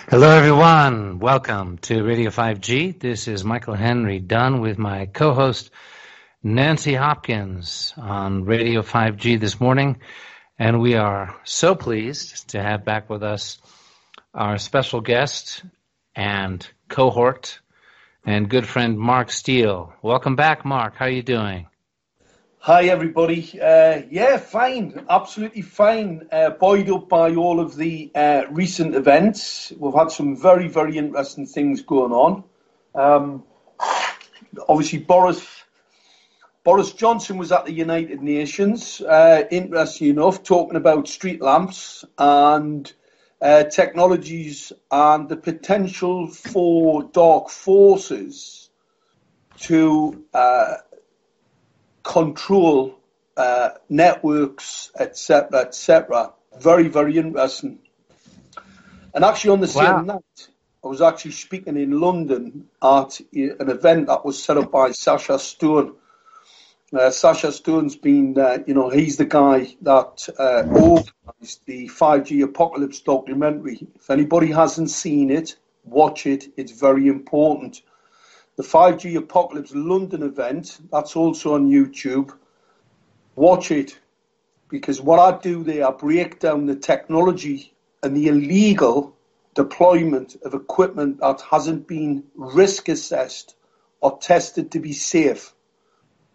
Hello, everyone. Welcome to Radio 5G. This is Michael Henry Dunn with my co-host Nancy Hopkins on Radio 5G this morning. And we are so pleased to have back with us our special guest and cohort and good friend Mark Steele. Welcome back, Mark. How are you doing? Hi, everybody. Yeah, fine. Absolutely fine. Buoyed up by all of the recent events. We've had some very, very interesting things going on. Obviously, Boris Johnson was at the United Nations, interesting enough, talking about street lamps and technologies and the potential for dark forces to control networks, etc., etc. Very, very interesting. And actually on the same night, I was actually speaking in London at an event that was set up by Sacha Stone. Sacha Stone's been, he's the guy that organised the 5G Apocalypse documentary. If anybody hasn't seen it, watch it. It's very important. The 5G Apocalypse London event, that's also on YouTube. Watch it, because what I do there, I break down the technology and the illegal deployment of equipment that hasn't been risk assessed or tested to be safe.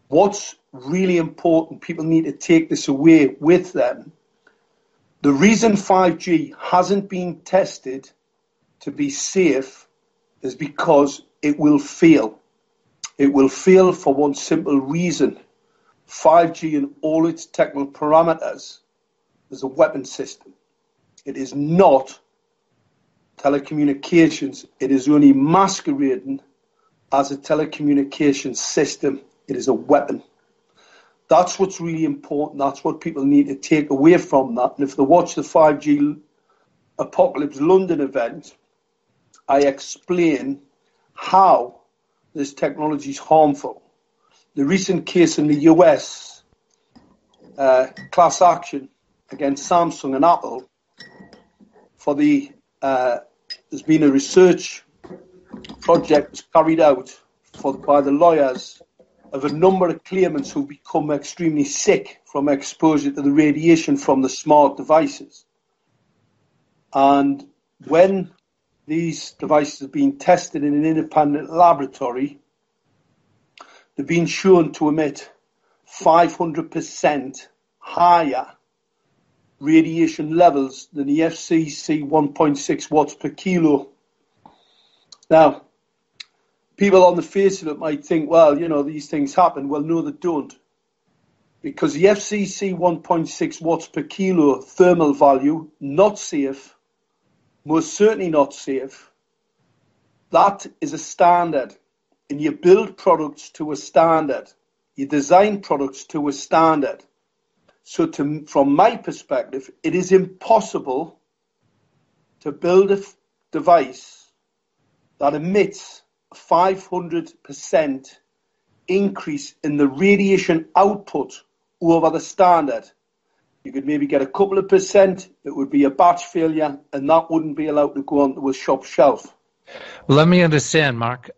What's really important, people need to take this away with them. The reason 5G hasn't been tested to be safe is because it will fail. It will fail for one simple reason. 5G and all its technical parameters is a weapon system. It is not telecommunications. It is only masquerading as a telecommunications system. It is a weapon. That's what's really important. That's what people need to take away from that. And if they watch the 5G Apocalypse London event, I explain how this technology is harmful. The recent case in the US, class action against Samsung and Apple for there's been a research project carried out by the lawyers of a number of claimants who become extremely sick from exposure to the radiation from the smart devices. And when these devices have been tested in an independent laboratory, they've been shown to emit 500% higher radiation levels than the FCC 1.6 watts per kilo. Now, people on the face of it might think, well, these things happen. Well, no, they don't. Because the FCC 1.6 watts per kilo thermal value, not safe, most certainly not safe. That is a standard. And you build products to a standard. You design products to a standard. So from my perspective, it is impossible to build a device that emits a 500% increase in the radiation output over the standard. You could maybe get a couple of percent. It would be a batch failure, and that wouldn't be allowed to go onto a shop shelf. Well, let me understand, Mark.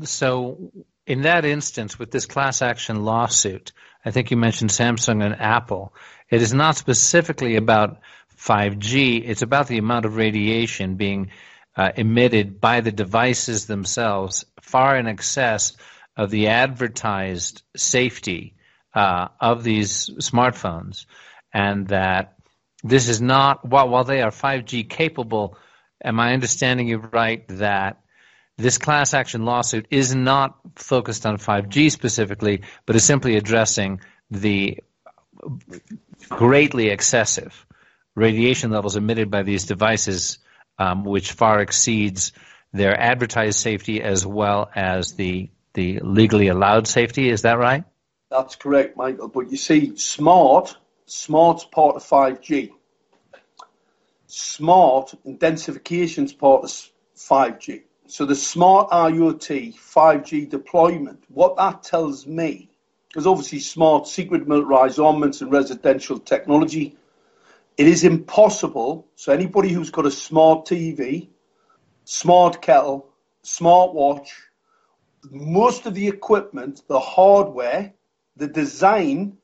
So in that instance, with this class action lawsuit, I think you mentioned Samsung and Apple. It is not specifically about 5G. It's about the amount of radiation being emitted by the devices themselves, far in excess of the advertised safety of these smartphones. And that this is not, while they are 5G capable, am I understanding you right that this class action lawsuit is not focused on 5G specifically, but is simply addressing the greatly excessive radiation levels emitted by these devices, which far exceeds their advertised safety as well as the legally allowed safety? Is that right? That's correct, Michael. But you see, smart's part of 5G. Smart intensification's part of 5G. So the smart IoT 5G deployment, what that tells me, because obviously smart secret militarized armaments and residential technology, it is impossible. So anybody who's got a smart TV smart kettle, smartwatch, most of the equipment, the hardware, the design,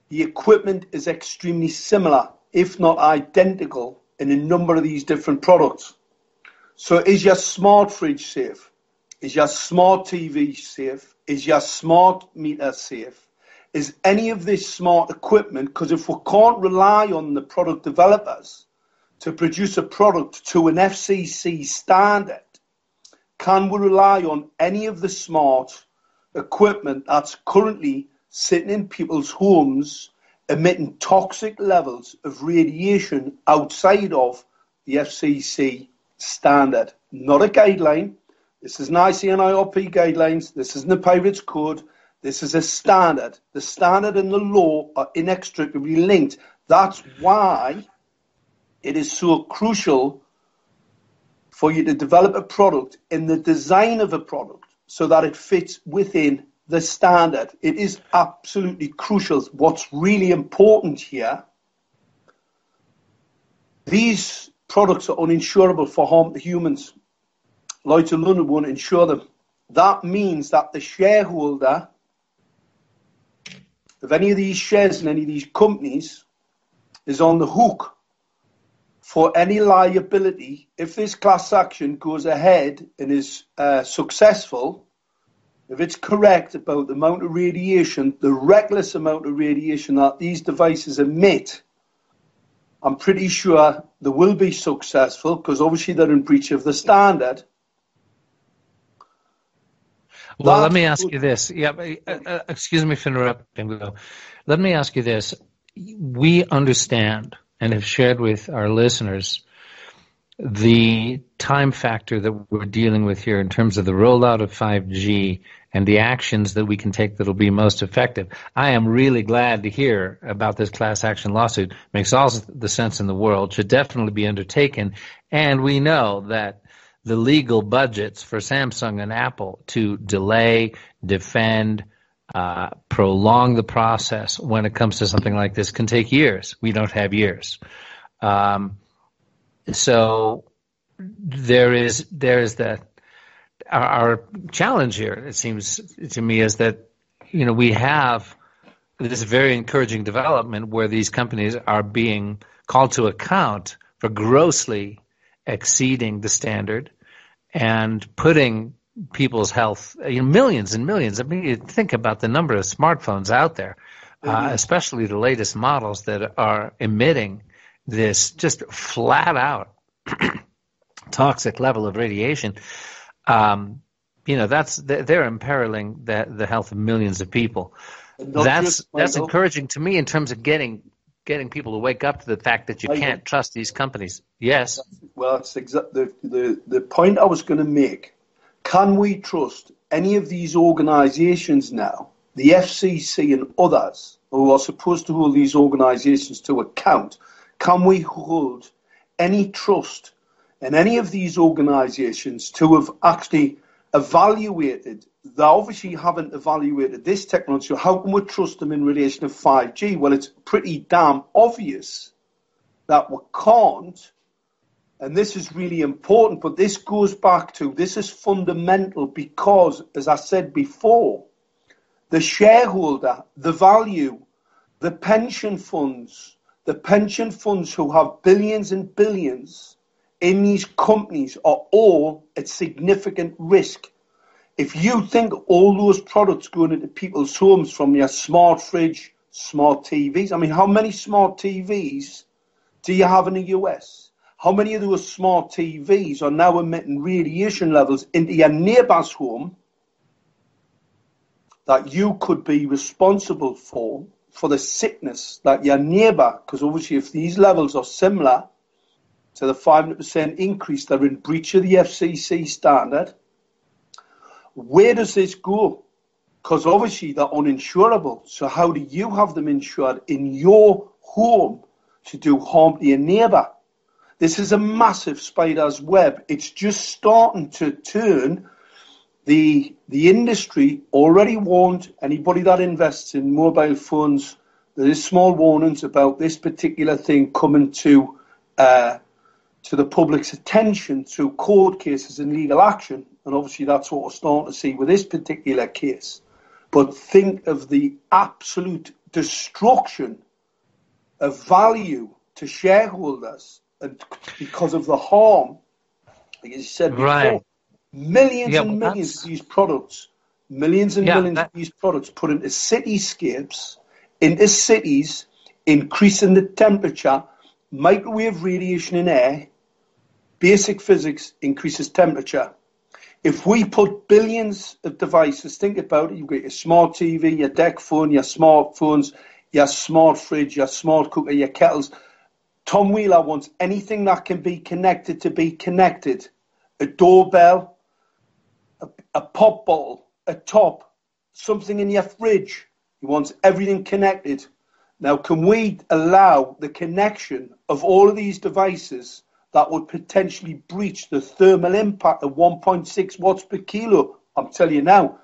the equipment is extremely similar, if not identical, in a number of these different products. So is your smart fridge safe? Is your smart TV safe? Is your smart meter safe? Is any of this smart equipment, because if we can't rely on the product developers to produce a product to an FCC standard, can we rely on any of the smart equipment that's currently sitting in people's homes emitting toxic levels of radiation outside of the FCC standard? Not a guideline. This is an ICNIRP guidelines. This isn't a Pirates Code. This is a standard. The standard and the law are inextricably linked. That's why it is so crucial for you to develop a product in the design of a product so that it fits within the standard. It is absolutely crucial. What's really important here, these products are uninsurable for harm to humans. Lloyd's of London won't insure them. That means that the shareholder of any of these shares in any of these companies is on the hook for any liability if this class action goes ahead and is successful. If it's correct about the amount of radiation, the reckless amount of radiation that these devices emit, I'm pretty sure they will be successful because obviously they're in breach of the standard. Well, let me ask you this. Yeah, excuse me for interrupting. Let me ask you this. We understand and have shared with our listeners the time factor that we're dealing with here in terms of the rollout of 5G and the actions that we can take that will be most effective. I am really glad to hear about this class action lawsuit. Makes all the sense in the world, should definitely be undertaken. And we know that the legal budgets for Samsung and Apple to delay, defend, prolong the process when it comes to something like this can take years. We don't have years. So there is that. Our challenge here, it seems to me, is that, you know, we have this very encouraging development where these companies are being called to account for grossly exceeding the standard and putting people's health, you know, millions and millions. I mean, you think about the number of smartphones out there, especially the latest models that are emitting this just flat out toxic level of radiation. You know, they're imperiling the health of millions of people. That's encouraging to me in terms of getting people to wake up to the fact that you can't trust these companies. Yes. Well, it's the point I was going to make. Can we trust any of these organisations now, the FCC and others, who are supposed to hold these organisations to account? Can we hold any trust in any of these organisations to have actually evaluated? They obviously haven't evaluated this technology. So how can we trust them in relation to 5G? Well, it's pretty damn obvious that we can't. And this is really important, but this goes back to, this is fundamental because, as I said before, the shareholder, the value, the pension funds who have billions and billions in these companies are all at significant risk. If you think all those products going into people's homes, from your smart fridge, smart TVs, I mean, how many smart TVs do you have in the US? How many of those smart TVs are now emitting radiation levels into your neighbour's home that you could be responsible for the sickness that your neighbour, because obviously if these levels are similar to the 500% increase, they're in breach of the FCC standard. Where does this go? Because obviously they're uninsurable. So how do you have them insured in your home to do harm to your neighbour? This is a massive spider's web. It's just starting to turn. The industry already warned anybody that invests in mobile phones. There is small warnings about this particular thing coming to to the public's attention through court cases and legal action. And obviously that's what we're starting to see with this particular case. But think of the absolute destruction of value to shareholders, and because of the harm, like you said before, right. millions and millions of these products, millions and millions of these products put into cityscapes, into cities, increasing the temperature, microwave radiation in air, basic physics increases temperature. If we put billions of devices, think about it, you've got your smart TV, your deck phone, your smartphones, your smart fridge, your smart cooker, your kettles. Tom Wheeler wants anything that can be connected to be connected. A doorbell, a pop bottle, a top, something in your fridge. He wants everything connected. Now, can we allow the connection of all of these devices that would potentially breach the thermal impact of 1.6 watts per kilo? I'm telling you now,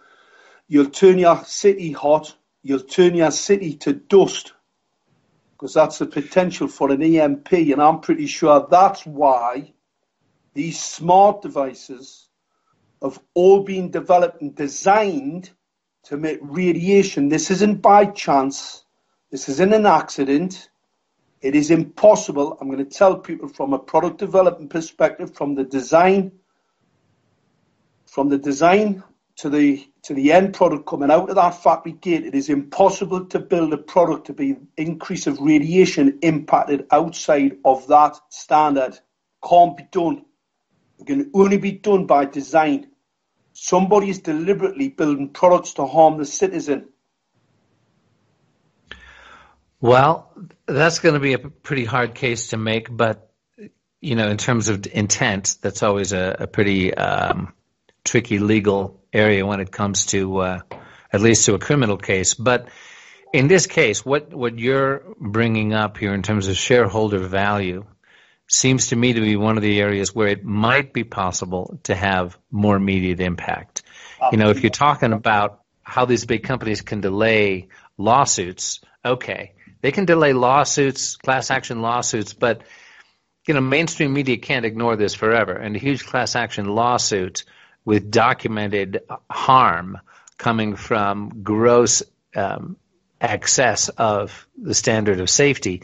you'll turn your city hot, you'll turn your city to dust, because that's the potential for an EMP, and I'm pretty sure that's why these smart devices have all been developed and designed to make radiation. This isn't by chance. This isn't an accident. It is impossible. I'm going to tell people from a product development perspective, from the design to the end product coming out of that factory gate, it is impossible to build a product to be increase of radiation impacted outside of that standard. Can't be done. It can only be done by design. Somebody is deliberately building products to harm the citizen. Well, that's going to be a pretty hard case to make, but, you know, in terms of intent, that's always a pretty tricky legal area when it comes to, at least to a criminal case. But in this case, what you're bringing up here in terms of shareholder value seems to me to be one of the areas where it might be possible to have more immediate impact. You know, if you're talking about how these big companies can delay lawsuits, okay. They can delay lawsuits, class action lawsuits, but, you know, mainstream media can't ignore this forever. And a huge class action lawsuit with documented harm coming from gross excess of the standard of safety,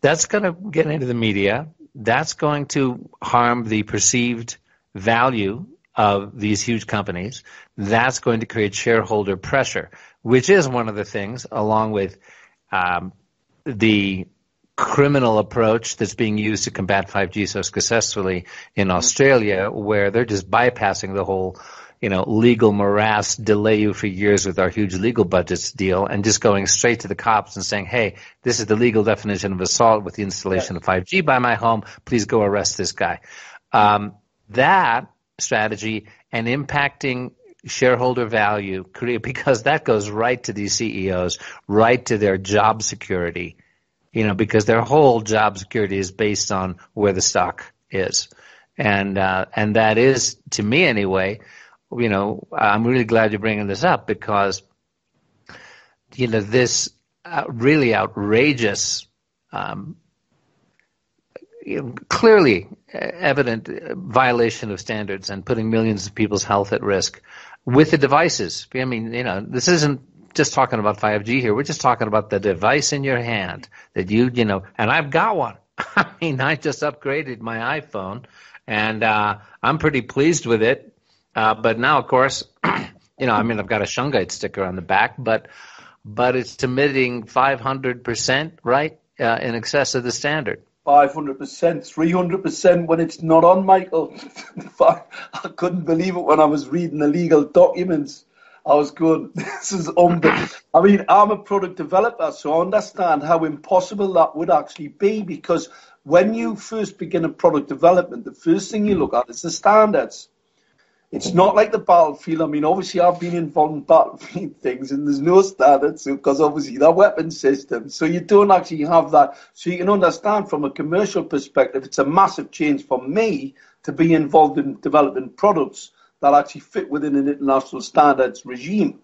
that's going to get into the media. That's going to harm the perceived value of these huge companies. That's going to create shareholder pressure, which is one of the things, along with the criminal approach that's being used to combat 5G so successfully in Australia, where they're just bypassing the whole, you know, legal morass, delay you for years with our huge legal budgets deal, and just going straight to the cops and saying, hey, this is the legal definition of assault with the installation of 5G by my home. Please go arrest this guy. That strategy and impacting shareholder value, because that goes right to these CEOs, right to their job security, you know, because their whole job security is based on where the stock is. And that is, to me anyway, you know, I'm really glad you're bringing this up because, you know, this really outrageous, clearly evident violation of standards and putting millions of people's health at risk with the devices. I mean, you know, this isn't just talking about 5G here. We're just talking about the device in your hand that you know, and I've got one. I mean, I just upgraded my iPhone, and I'm pretty pleased with it. But now, of course, you know, I mean, I've got a Shungite sticker on the back, but it's emitting 500%, right, in excess of the standard. 500%, 300% when it's not on, Michael. I couldn't believe it when I was reading the legal documents. I was going, this is unbelievable. I mean, I'm a product developer, so I understand how impossible that would actually be, because when you first begin a product development, the first thing you look at is the standards. It's not like the battlefield. I mean, obviously, I've been involved in battlefield things, and there's no standards because obviously they're weapon systems. So you don't actually have that. So you can understand from a commercial perspective, it's a massive change for me to be involved in developing products that actually fit within an international standards regime.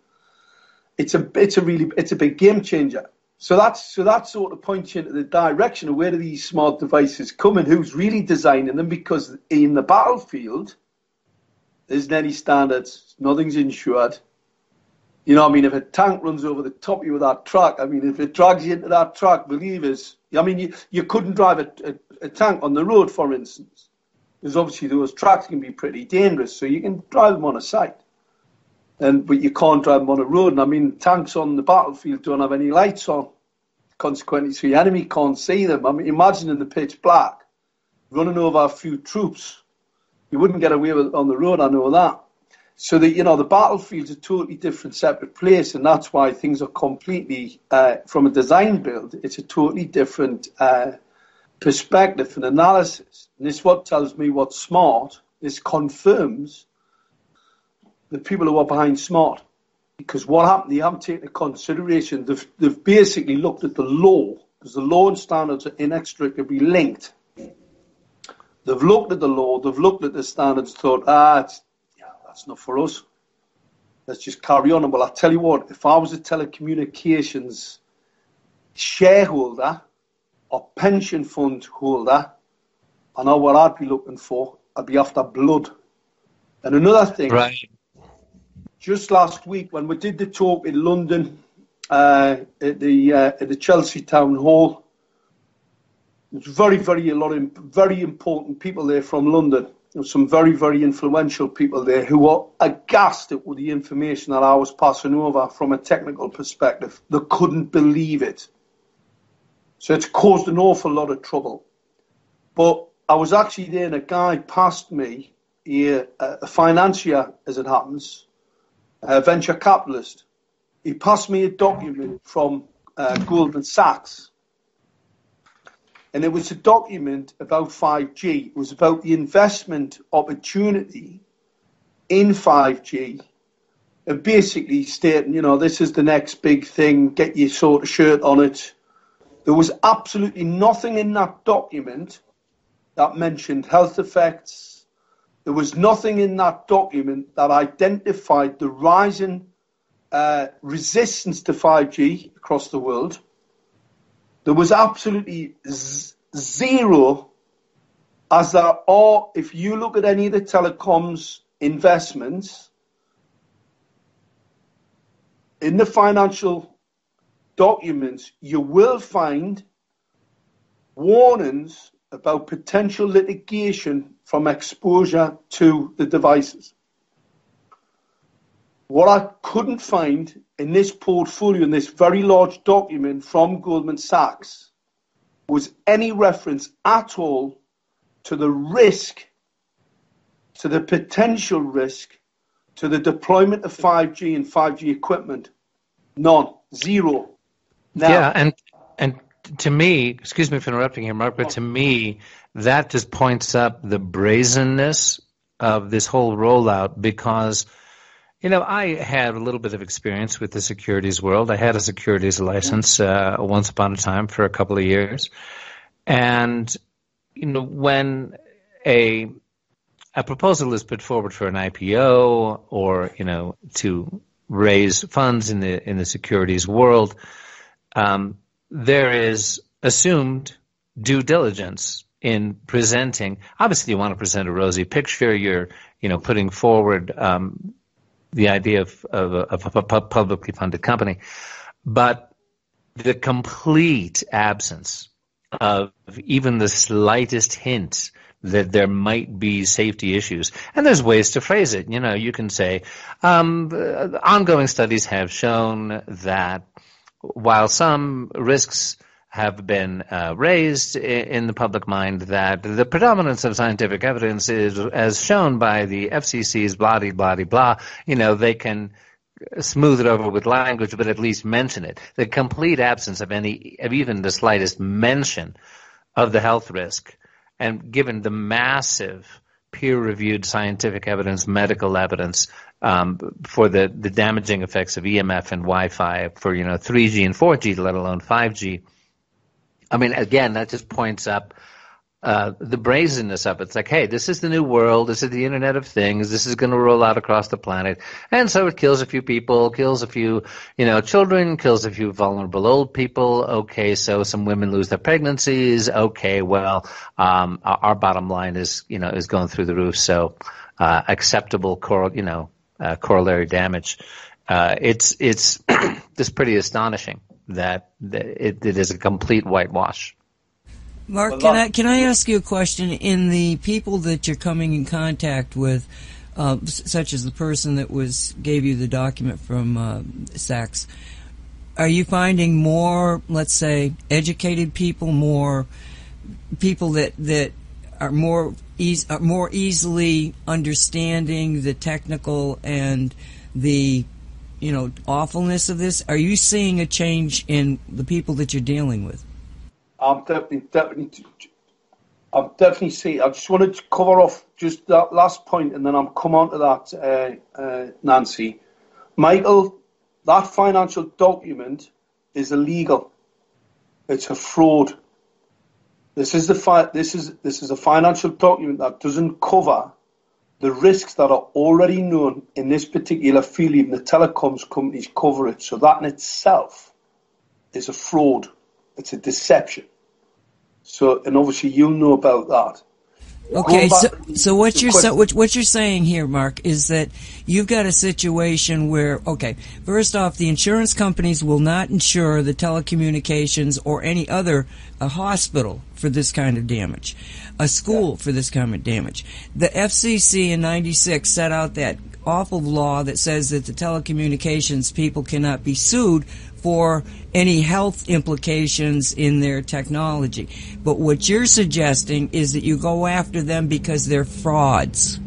It's a big game changer. So that sort of points you into the direction of where do these smart devices come and who's really designing them, because in the battlefield, there isn't any standards, nothing's insured. You know what I mean? If a tank runs over the top of you with that truck, I mean, if it drags you into that truck, believe us, I mean, you couldn't drive a tank on the road, for instance, because obviously those tracks can be pretty dangerous, so you can drive them on a site. But you can't drive them on a road. And I mean, tanks on the battlefield don't have any lights on. Consequently, so the enemy can't see them. I mean, imagine in the pitch black, running over a few troops. You wouldn't get away with it on the road, I know that. So the battlefield's a totally different, separate place, and that's why things are completely, from a design build, it's a totally different perspective and analysis. And this is what tells me what's smart. This confirms the people who are behind smart, because what happened, they haven't taken into consideration, they've basically looked at the law, because the law and standards are inextricably linked. They've looked at the law, they've looked at the standards, thought, that's not for us. Let's just carry on. And well, I tell you what, if I was a telecommunications shareholder or pension fund holder, I know what I'd be looking for. I'd be after blood. And another thing, right. Just last week when we did the talk in London at the Chelsea Town Hall, there's a lot of very important people there from London. There were some very, very influential people there who were aghast at the information that I was passing over from a technical perspective. They couldn't believe it. So it's caused an awful lot of trouble. But I was actually there, and a guy passed me, a financier, as it happens, a venture capitalist. He passed me a document from Goldman Sachs. And it was a document about 5G. It was about the investment opportunity in 5G. And basically stating, this is the next big thing, get your sort of shirt on it. There was absolutely nothing in that document that mentioned health effects. There was nothing in that document that identified the rising resistance to 5G across the world. There was absolutely zero, as there are, if you look at any of the telecoms investments, in the financial documents, you will find warnings about potential litigation from exposure to the devices. What I couldn't find in this portfolio, in this very large document from Goldman Sachs, was any reference at all to the risk, to the potential risk, to the deployment of 5G and 5G equipment. None. Zero. Now, yeah, and to me, excuse me for interrupting here, Mark, but to me, that just points up the brazenness of this whole rollout, because I had a little bit of experience with the securities world. I had a securities license once upon a time for a couple of years. And, when a proposal is put forward for an IPO or, to raise funds in the securities world, there is assumed due diligence in presenting. Obviously, you want to present a rosy picture. You're, putting forward the idea of a publicly funded company, but the complete absence of even the slightest hint that there might be safety issues. And there's ways to phrase it. You can say, ongoing studies have shown that while some risks have been raised in the public mind, that the predominance of scientific evidence is, as shown by the FCC's blah-de-blah-de-blah, they can smooth it over with language, but at least mention it. The complete absence of even the slightest mention of the health risk, and given the massive peer-reviewed scientific evidence, medical evidence, for the damaging effects of EMF and Wi-Fi for, 3G and 4G, let alone 5G. I mean, again, that just points up the brazenness of it. It's like, hey, this is the new world. This is the Internet of Things. This is going to roll out across the planet. And so it kills a few people, kills a few, children, kills a few vulnerable old people. Okay, so some women lose their pregnancies. Okay, well, our bottom line is going through the roof. So acceptable corollary damage. It's just pretty astonishing that it is a complete whitewash. Mark, can I ask you a question? In the people that you're coming in contact with, such as the person that gave you the document from Sachs, are you finding more, let's say, educated people, more people that are more easily understanding the technical and the awfulness of this? Are you seeing a change in the people that you're dealing with? I'm definitely seeing. I just wanted to cover off just that last point, and then I'll come on to that, Nancy. Michael, that financial document is illegal. It's a fraud. This is a financial document that doesn't cover the risks that are already known in this particular field. Even the telecoms companies cover it. So that in itself is a fraud. It's a deception. So, and obviously you'll know about that. Okay, so what you're saying here, Mark, is that you've got a situation where, okay, first off, the insurance companies will not insure the telecommunications or any other hospital for this kind of damage, a school for this kind of damage. The FCC in '96 set out that awful law that says that the telecommunications people cannot be sued for any health implications in their technology. But what you're suggesting is that you go after them because they're frauds.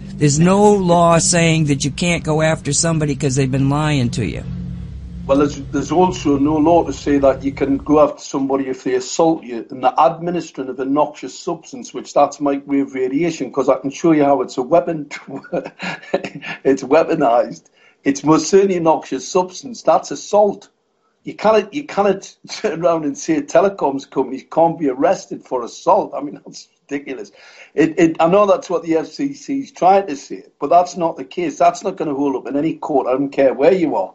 There's no law saying that you can't go after somebody because they've been lying to you. Well, there's also no law to say that you can go after somebody if they assault you and they're administering of a noxious substance, which that's microwave radiation, because I can show you how it's a weapon. It's weaponized. It's most certainly a noxious substance. That's assault. You cannot turn around and say telecoms companies can't be arrested for assault. I mean, that's ridiculous. I know that's what the FCC is trying to say, but that's not the case. That's not going to hold up in any court. I don't care where you are.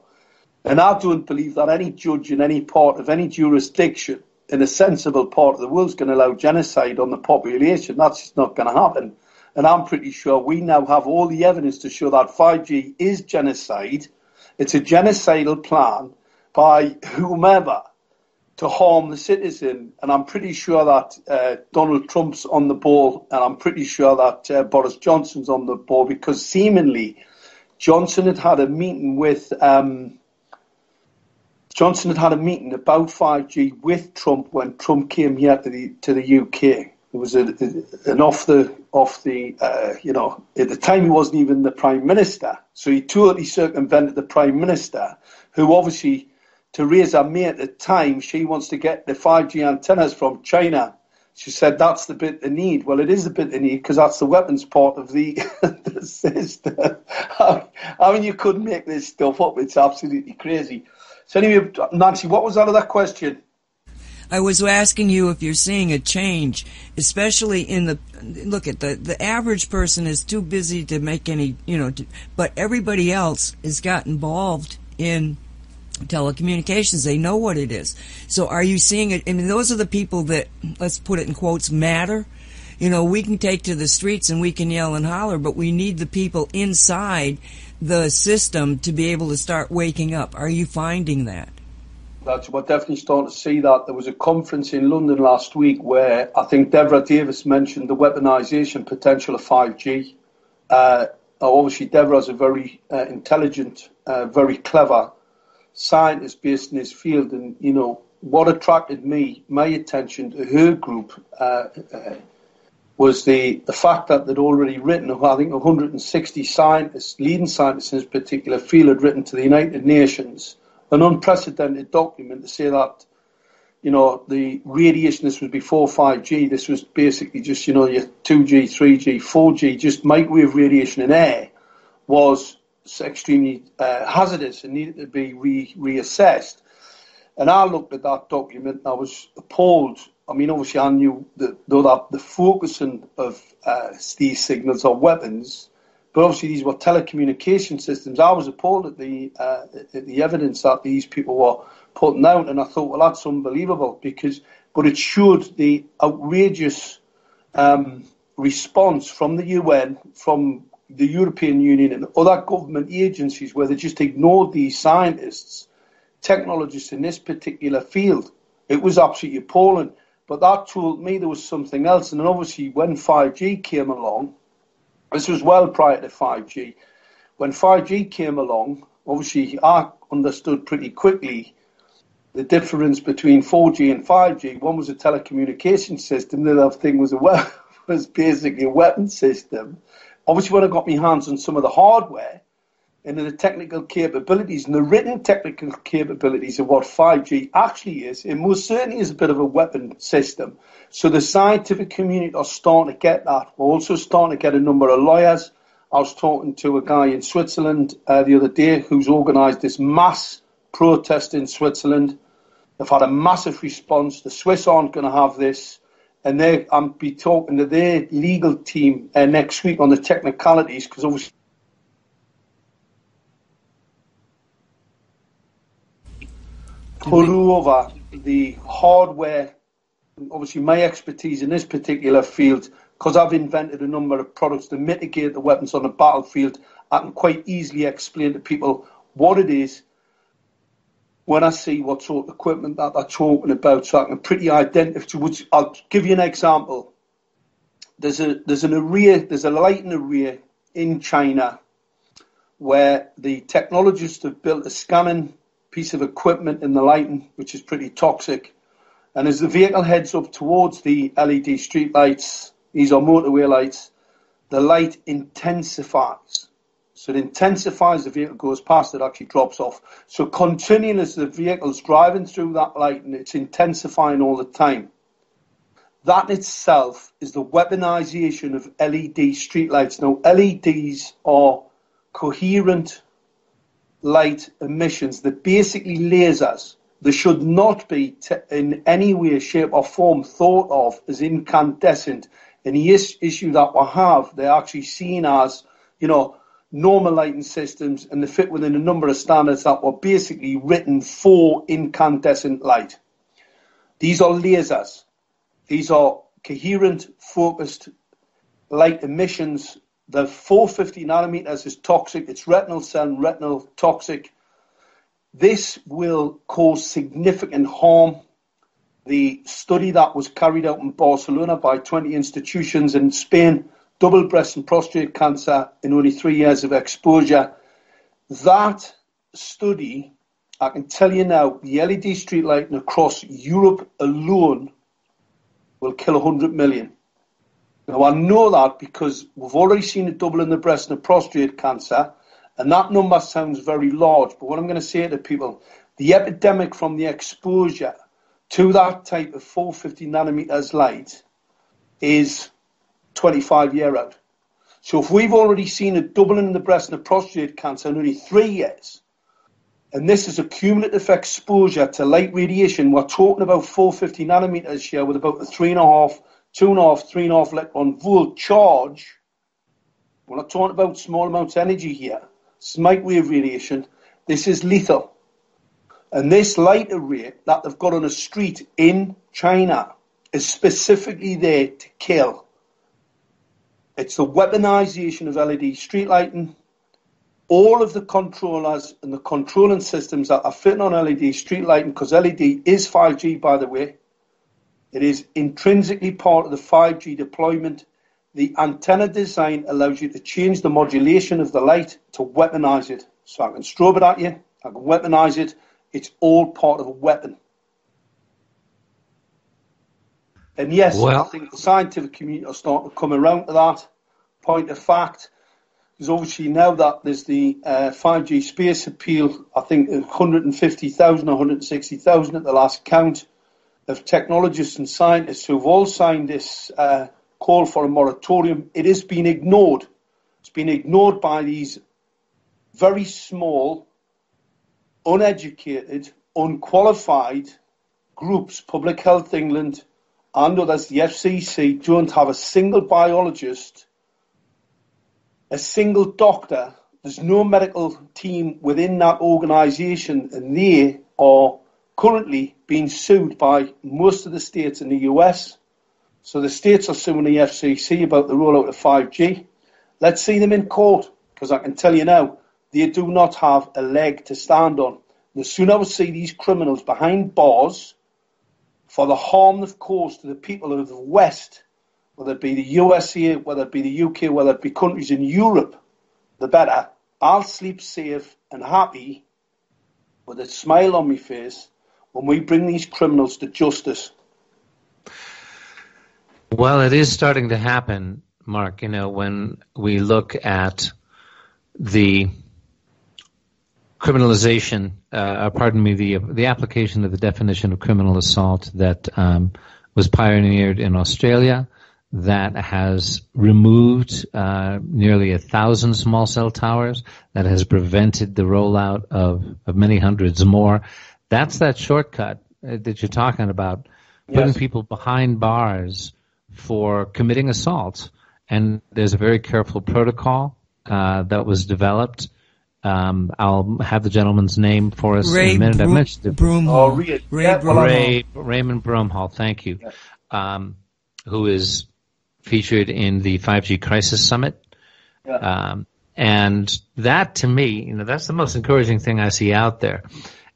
And I don't believe that any judge in any part of any jurisdiction in a sensible part of the world is going to allow genocide on the population. That's just not going to happen. And I'm pretty sure we now have all the evidence to show that 5G is genocide. It's a genocidal plan by whomever to harm the citizen. And I'm pretty sure that Donald Trump's on the ball, and I'm pretty sure that Boris Johnson's on the ball, because seemingly Johnson had a meeting about 5G with Trump when Trump came here to the UK. It was at the time he wasn't even the Prime Minister. So he totally circumvented the Prime Minister, who obviously, Theresa May at the time, she wants to get the 5G antennas from China. She said that's the bit they need. Well, it is the bit they need because that's the weapons part of the, the system. I mean, you couldn't make this stuff up. It's absolutely crazy. So anyway, Nancy, what was that other question? I was asking you if you're seeing a change, especially in the average person is too busy to make any, but everybody else has got involved in telecommunications. They know what it is. So are you seeing it? I mean, those are the people that, let's put it in quotes, matter. We can take to the streets and we can yell and holler, but we need the people inside the system to be able to start waking up. Are you finding that? We're definitely starting to see that. There was a conference in London last week where I think Deborah Davis mentioned the weaponization potential of 5G. Obviously, Deborah's a very intelligent, very clever scientist based in his field. And, what attracted my attention to her group was the fact that they'd already written, I think 160 scientists, leading scientists in this particular field, had written to the United Nations an unprecedented document to say that, the radiation, this was before 5G, this was basically just, your 2G, 3G, 4G, just microwave radiation in air was extremely hazardous and needed to be reassessed. And I looked at that document and I was appalled I mean, obviously I knew that the focusing of these signals are weapons, but obviously these were telecommunication systems. I was appalled at the evidence that these people were putting out, and I thought, well, that's unbelievable, but it showed the outrageous response from the UN, from the European Union and other government agencies, where they just ignored these scientists, technologists in this particular field. It was absolutely appalling. But that told me there was something else. And then obviously when 5G came along, this was well prior to 5G. When 5G came along, obviously I understood pretty quickly the difference between 4G and 5G. One was a telecommunication system, the other thing was basically a weapon system. Obviously, when I got my hands on some of the hardware and the technical capabilities and the written technical capabilities of what 5G actually is, it most certainly is a bit of a weapon system. So the scientific community are starting to get that. We're also starting to get a number of lawyers. I was talking to a guy in Switzerland the other day who's organised this mass protest in Switzerland. They've had a massive response. The Swiss aren't going to have this. And I'll be talking to their legal team next week on the technicalities, because obviously put over the hardware, obviously my expertise in this particular field, because I've invented a number of products to mitigate the weapons on the battlefield. I can quite easily explain to people what it is when I see what sort of equipment that they're talking about, so I can pretty identify. Which I'll give you an example. There's a lighting array in China where the technologists have built a scanning piece of equipment in the lighting, which is pretty toxic. And as the vehicle heads up towards the LED street lights, these are motorway lights, the light intensifies. So it intensifies, the vehicle goes past, it actually drops off. So continuing as the vehicle's driving through that light, and it's intensifying all the time. That itself is the weaponization of LED streetlights. Now, LEDs are coherent light emissions. They're basically lasers. They should not be in any way, shape or form thought of as incandescent. And the issue that we have, they're actually seen as, normal lighting systems, and they fit within a number of standards that were basically written for incandescent light. These are lasers. These are coherent, focused light emissions. The 450 nanometers is toxic. It's retinal toxic. This will cause significant harm. The study that was carried out in Barcelona by 20 institutions in Spain, double breast and prostate cancer in only 3 years of exposure. That study, I can tell you now, the LED street lighting across Europe alone will kill 100 million. Now, I know that because we've already seen a double in the breast and the prostate cancer, and that number sounds very large. But what I'm going to say to people, the epidemic from the exposure to that type of 450 nanometers light is 25 year out. So if we've already seen a doubling in the breast and the prostate cancer in only 3 years, and this is a cumulative exposure to light radiation, we're talking about 450 nanometers here with about a 2.5, 3.5 electron volt charge. We're not talking about small amounts of energy here. It's microwave radiation. This is lethal. And this light array that they've got on a street in China is specifically there to kill. It's the weaponization of LED street lighting. All of the controllers and the controlling systems that are fitting on LED street lighting, because LED is 5G, by the way. It is intrinsically part of the 5G deployment. The antenna design allows you to change the modulation of the light to weaponize it. So I can strobe it at you, I can weaponize it. It's all part of a weapon. And yes, I think the scientific community are starting to come around to that point of fact. Because obviously now that there's the 5G space appeal, I think 150,000 or 160,000 at the last count of technologists and scientists who have all signed this call for a moratorium. It has been ignored. It's been ignored by these very small, uneducated, unqualified groups, Public Health England, and others, the FCC, don't have a single biologist, a single doctor. There's no medical team within that organisation, and they are currently being sued by most of the states in the US. So the states are suing the FCC about the rollout of 5G. Let's see them in court, because I can tell you now, they do not have a leg to stand on. The sooner we see these criminals behind bars for the harm they've caused to the people of the West, whether it be the USA, whether it be the UK, whether it be countries in Europe, the better. I'll sleep safe and happy with a smile on my face when we bring these criminals to justice. Well, it is starting to happen, Mark. You know, when we look at the criminalization, the application of the definition of criminal assault that was pioneered in Australia, that has removed nearly 1,000 small cell towers, that has prevented the rollout of many hundreds more. That's that shortcut that you're talking about, putting Yes. people behind bars for committing assault. And there's a very careful protocol that was developed. I'll have the gentleman's name for us in a minute. I mentioned it. Raymond Broomhall, thank you, who is featured in the 5G Crisis Summit. And that, to me, you know, that's the most encouraging thing I see out there.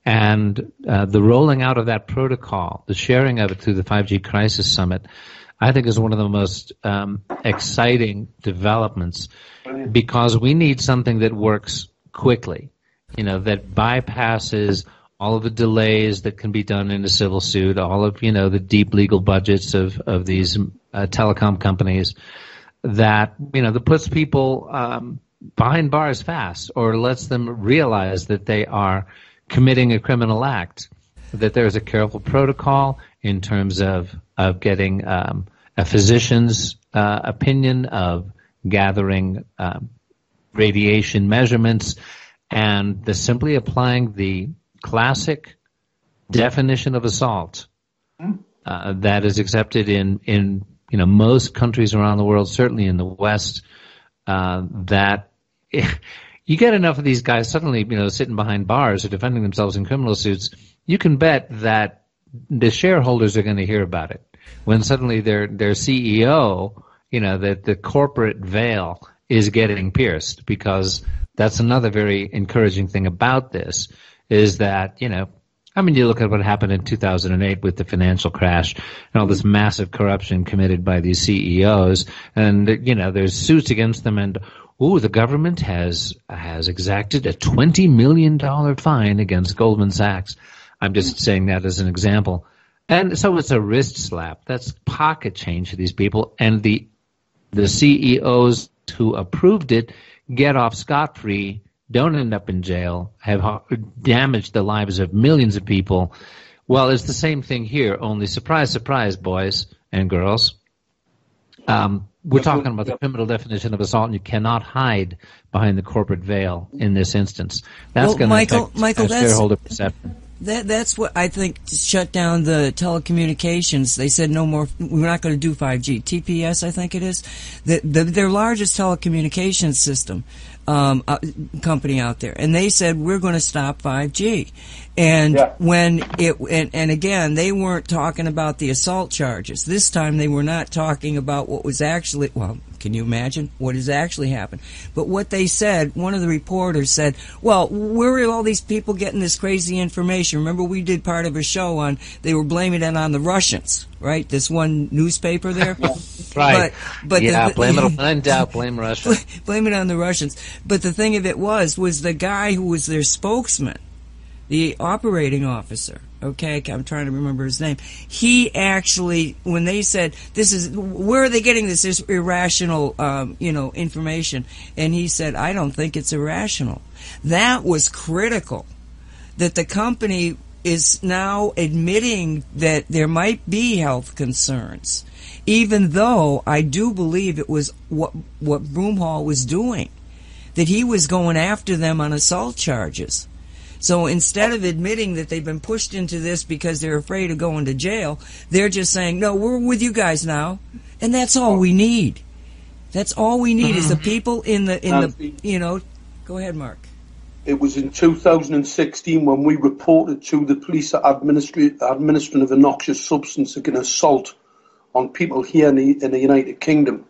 And the rolling out of that protocol, the sharing of it through the 5G Crisis Summit, I think is one of the most exciting developments, because we need something that works quickly, you know, that bypasses all of the delays that can be done in a civil suit, all of, you know, the deep legal budgets of these telecom companies, that, you know, that puts people behind bars fast, or lets them realize that they are committing a criminal act, that there's a careful protocol in terms of getting a physician's opinion, of gathering radiation measurements, and simply applying the classic definition of assault that is accepted in you know, most countries around the world, certainly in the West, that you get enough of these guys suddenly, you know, sitting behind bars or defending themselves in criminal suits, you can bet that the shareholders are going to hear about it. When suddenly their CEO, you know, that the corporate veil is getting pierced, because that's another very encouraging thing about this, is that, you know, I mean, you look at what happened in 2008 with the financial crash and all this massive corruption committed by these CEOs, and, you know, there's suits against them, and the government has exacted a $20 million fine against Goldman Sachs. I'm just saying that as an example. And so it's a wrist slap. That's pocket change for these people, and the CEOs who approved it get off scot-free, don't end up in jail, have damaged the lives of millions of people. Well, it's the same thing here, only surprise, surprise, boys and girls. We're talking about the criminal definition of assault, and you cannot hide behind the corporate veil in this instance. That's going to affect shareholder perception. That's what I think shut down the telecommunications. They said no more. We're not going to do 5G. TPS, I think it is. Their largest telecommunications system company out there, and they said we're going to stop 5G. And when and again, they weren't talking about the assault charges. This time, they were not talking about what was actually. Well, can you imagine what has actually happened? But what they said, one of the reporters said, well, where are all these people getting this crazy information? Remember, we did part of a show on, they were blaming it on the Russians, right? This one newspaper there. Right. But blame it on doubt, blame Russia. Blame it on the Russians. But the thing of it was the guy who was their spokesman, the operating officer, okay, I'm trying to remember his name. He actually, when they said, where are they getting this irrational, information? And he said, I don't think it's irrational. That was critical, that the company is now admitting that there might be health concerns, even though I do believe it was what Broomhall was doing, that he was going after them on assault charges. So instead of admitting that they've been pushed into this because they're afraid of going to jail, they're just saying, no, we're with you guys now. And that's all we need. That's all we need is the people in the go ahead, Mark. It was in 2016 when we reported to the police that administering of a noxious substance like an assault on people here in the United Kingdom.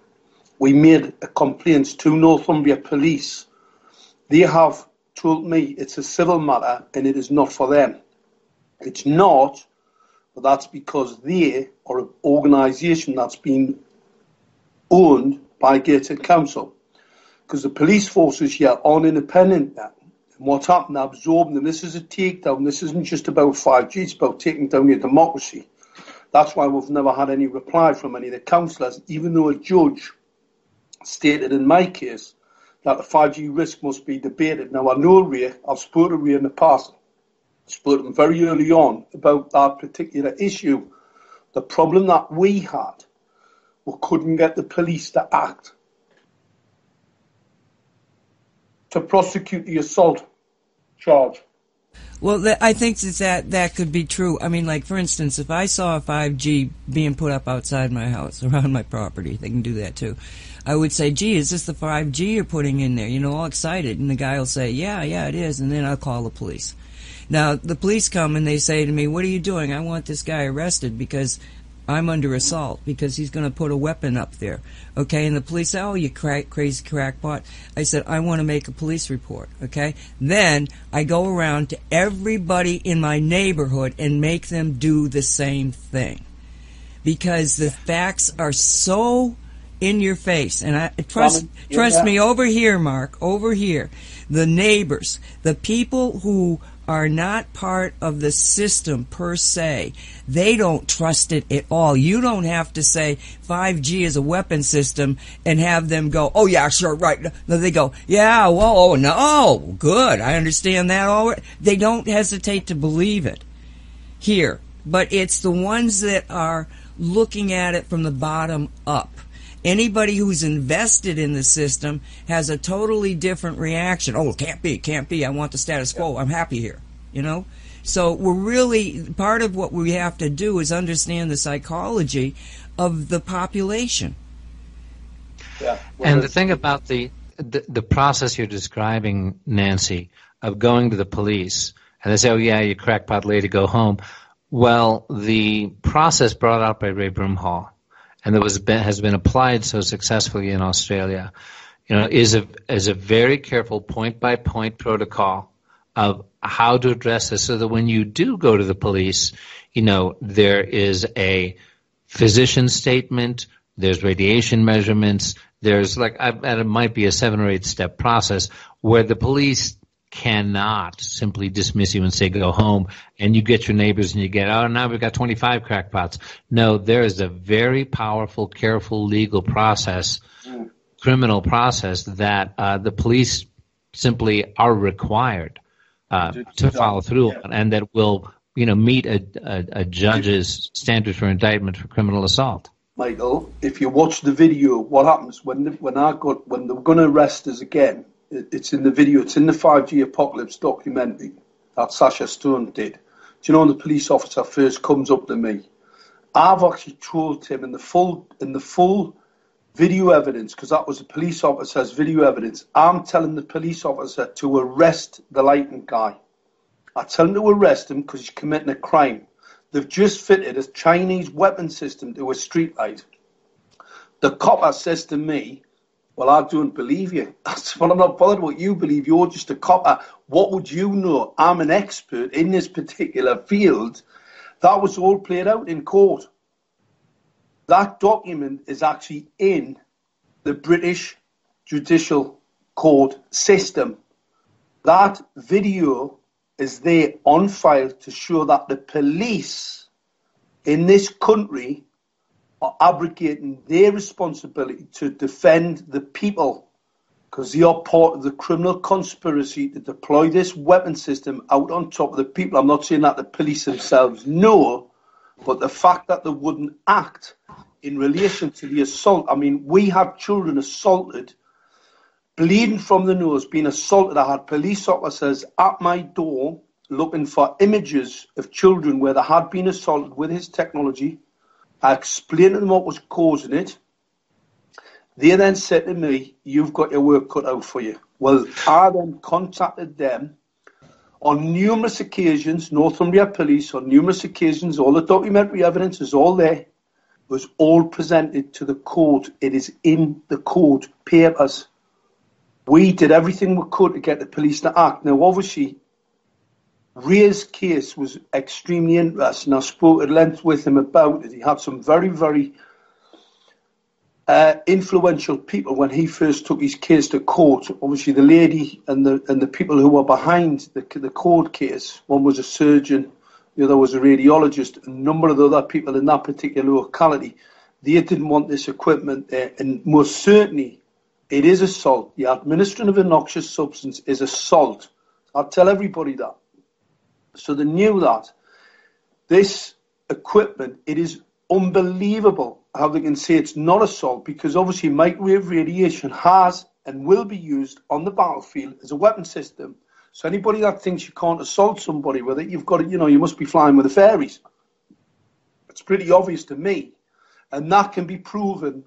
We made a complaint to Northumbria Police. They have told me it's a civil matter and it is not for them. It's not, but that's because they are an organisation that's been owned by Gateshead Council. Because the police forces here aren't independent now. And what's happened, absorbing them. This is a takedown. This isn't just about 5G. It's about taking down your democracy. That's why we've never had any reply from any of the councillors, even though a judge stated in my case that the 5G risk must be debated. Now, I know Ray. I've spoken to Ray in the past. I spoke to him very early on about that particular issue. The problem that we had, we couldn't get the police to act to prosecute the assault charge. Well, I think that could be true. I mean, like, for instance, if I saw a 5G being put up outside my house, around my property, they can do that too, I would say, gee, is this the 5G you're putting in there? You know, all excited. And the guy will say, yeah, it is. And then I'll call the police. Now, the police come and they say to me, what are you doing? I want this guy arrested because I'm under assault, because he's going to put a weapon up there. Okay, and the police say, oh, you crazy crackpot. I said, I want to make a police report. Okay, then I go around to everybody in my neighborhood and make them do the same thing. Because the facts are so in your face. And trust me, over here, Mark, over here, the neighbors, the people who are not part of the system per se, they don't trust it at all. You don't have to say 5G is a weapon system and have them go, oh yeah, sure, right. No, they go, yeah, well, oh no, good, I understand that already. They don't hesitate to believe it here. But it's the ones that are looking at it from the bottom up. Anybody who's invested in the system has a totally different reaction. Oh, can't be. I want the status quo. I'm happy here, you know? So we're really, part of what we have to do is understand the psychology of the population. Yeah. And the thing about the process you're describing, Nancy, of going to the police, and they say, oh yeah, you crackpot lady, go home. Well, the process brought out by Ray Broomhall, and that has been applied so successfully in Australia, you know, is a very careful point-by-point protocol of how to address this, so that when you do go to the police, you know, there is a physician statement, there's radiation measurements, there's it might be a 7 or 8 step process where the police cannot simply dismiss you and say go home, and you get your neighbors and you get, oh, now we've got 25 crackpots. No, there is a very powerful, careful legal process, criminal process that the police simply are required to follow through on, and that will, you know, meet a judge's standard for indictment for criminal assault. Michael, if you watch the video, what happens when they're going to arrest us again? It's in the video. It's in the 5G Apocalypse documentary that Sasha Stone did. Do you know when the police officer first comes up to me? I've actually told him in the full video evidence, because that was the police officer's video evidence. I'm telling the police officer to arrest the lighting guy. I tell him to arrest him because he's committing a crime. They've just fitted a Chinese weapon system to a streetlight. The copper says to me, well, I don't believe you. That's what I'm not bothered what you believe. You're just a copper. What would you know? I'm an expert in this particular field. That was all played out in court. That document is actually in the British judicial court system. That video is there on file to show that the police in this country are abrogating their responsibility to defend the people, because they are part of the criminal conspiracy to deploy this weapon system out on top of the people. I'm not saying that the police themselves know, but the fact that they wouldn't act in relation to the assault. I mean, we had children assaulted bleeding from the nose, being assaulted. I had police officers at my door looking for images of children where they had been assaulted with his technology. I explained to them what was causing it. They then said to me, you've got your work cut out for you. Well, I then contacted them on numerous occasions, Northumbria Police, on numerous occasions, all the documentary evidence is all there. It was all presented to the court. It is in the court papers. We did everything we could to get the police to act. Now, obviously, Ray's case was extremely interesting. I spoke at length with him about it. He had some very, very influential people when he first took his case to court. Obviously, the lady and the people who were behind the court case. One was a surgeon, the other was a radiologist. A number of the other people in that particular locality, they didn't want this equipment there, and most certainly, it is assault. The administering of a noxious substance is assault. I'll tell everybody that. So they knew that. This equipment, it is unbelievable how they can say it's not assault, because obviously microwave radiation has and will be used on the battlefield as a weapon system. So anybody that thinks you can't assault somebody with it, you've got to, you must be flying with the fairies. It's pretty obvious to me. And that can be proven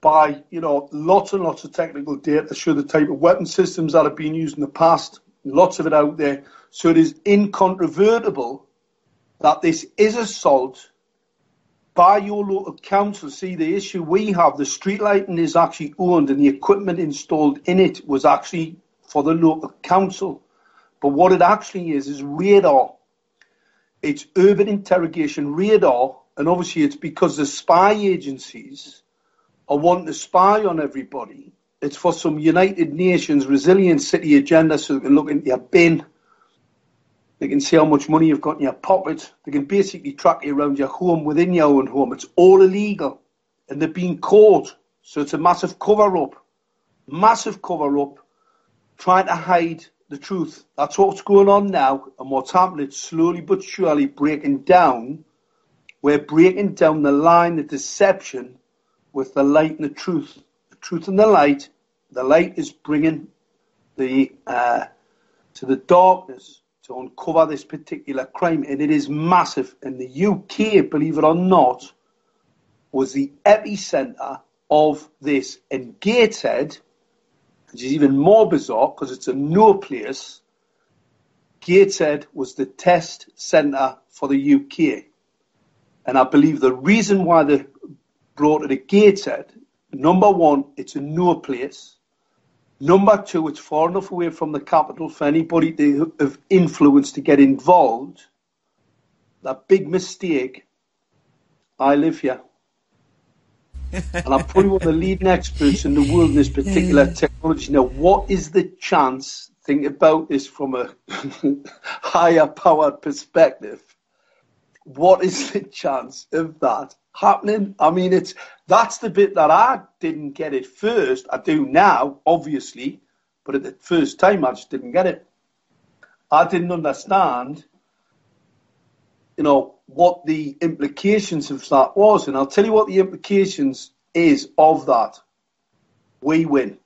by, lots and lots of technical data to show the type of weapon systems that have been used in the past. Lots of it out there. So it is incontrovertible that this is assault by your local council. See, the issue we have, the street lighting is actually owned and the equipment installed in it was actually for the local council. But what it actually is radar. It's urban interrogation radar. And obviously it's because the spy agencies are wanting to spy on everybody. It's for some United Nations resilient city agenda, so they can look into your bin. They can see how much money you've got in your pocket. They can basically track you around your home, within your own home. It's all illegal. And they're being caught. So it's a massive cover-up. Massive cover-up. Trying to hide the truth. That's what's going on now. And what's happening, it's slowly but surely breaking down. We're breaking down the line, the deception, with the light and the truth. The truth and the light. The light is bringing to the darkness to uncover this particular crime, and it is massive. And the UK, believe it or not, was the epicenter of this. And Gateshead, which is even more bizarre because it's a no place, Gateshead was the test centre for the UK. And I believe the reason why they brought it to Gateshead, number one, it's a no place. Number two, it's far enough away from the capital for anybody to have influence to get involved. That big mistake. I live here. And I'm probably one of the leading experts in the world in this particular technology. Now, what is the chance, think about this from a higher powered perspective, what is the chance of that happening? I mean, that's the bit that I didn't get it first. I do now, obviously, but at the first time I just didn't get it. I didn't understand, what the implications of that was. And I'll tell you what the implications is of that. We win.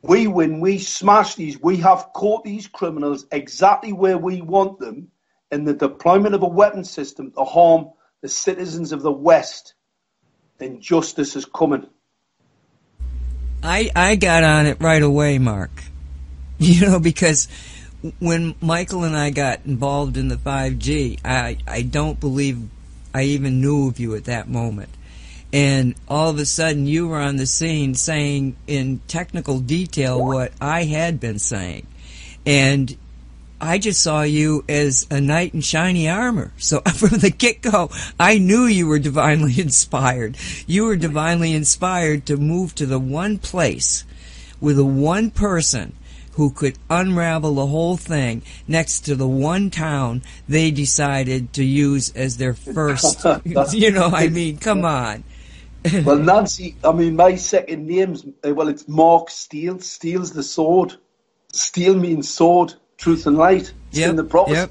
We win. We smash these. We have caught these criminals exactly where we want them in the deployment of a weapon system to harm the citizens of the West. And justice is coming. I got on it right away, Mark. Because when Michael and I got involved in the 5G, I don't believe I even knew of you at that moment. And all of a sudden you were on the scene saying in technical detail what I had been saying. And I just saw you as a knight in shiny armor. So from the get-go, I knew you were divinely inspired. You were divinely inspired to move to the one place with the one person who could unravel the whole thing next to the one town they decided to use as their first. Come on. Well, Nancy, my second name's, it's Mark Steele. Steele's the sword. Steele means sword. Truth and light. It's in the prophecy.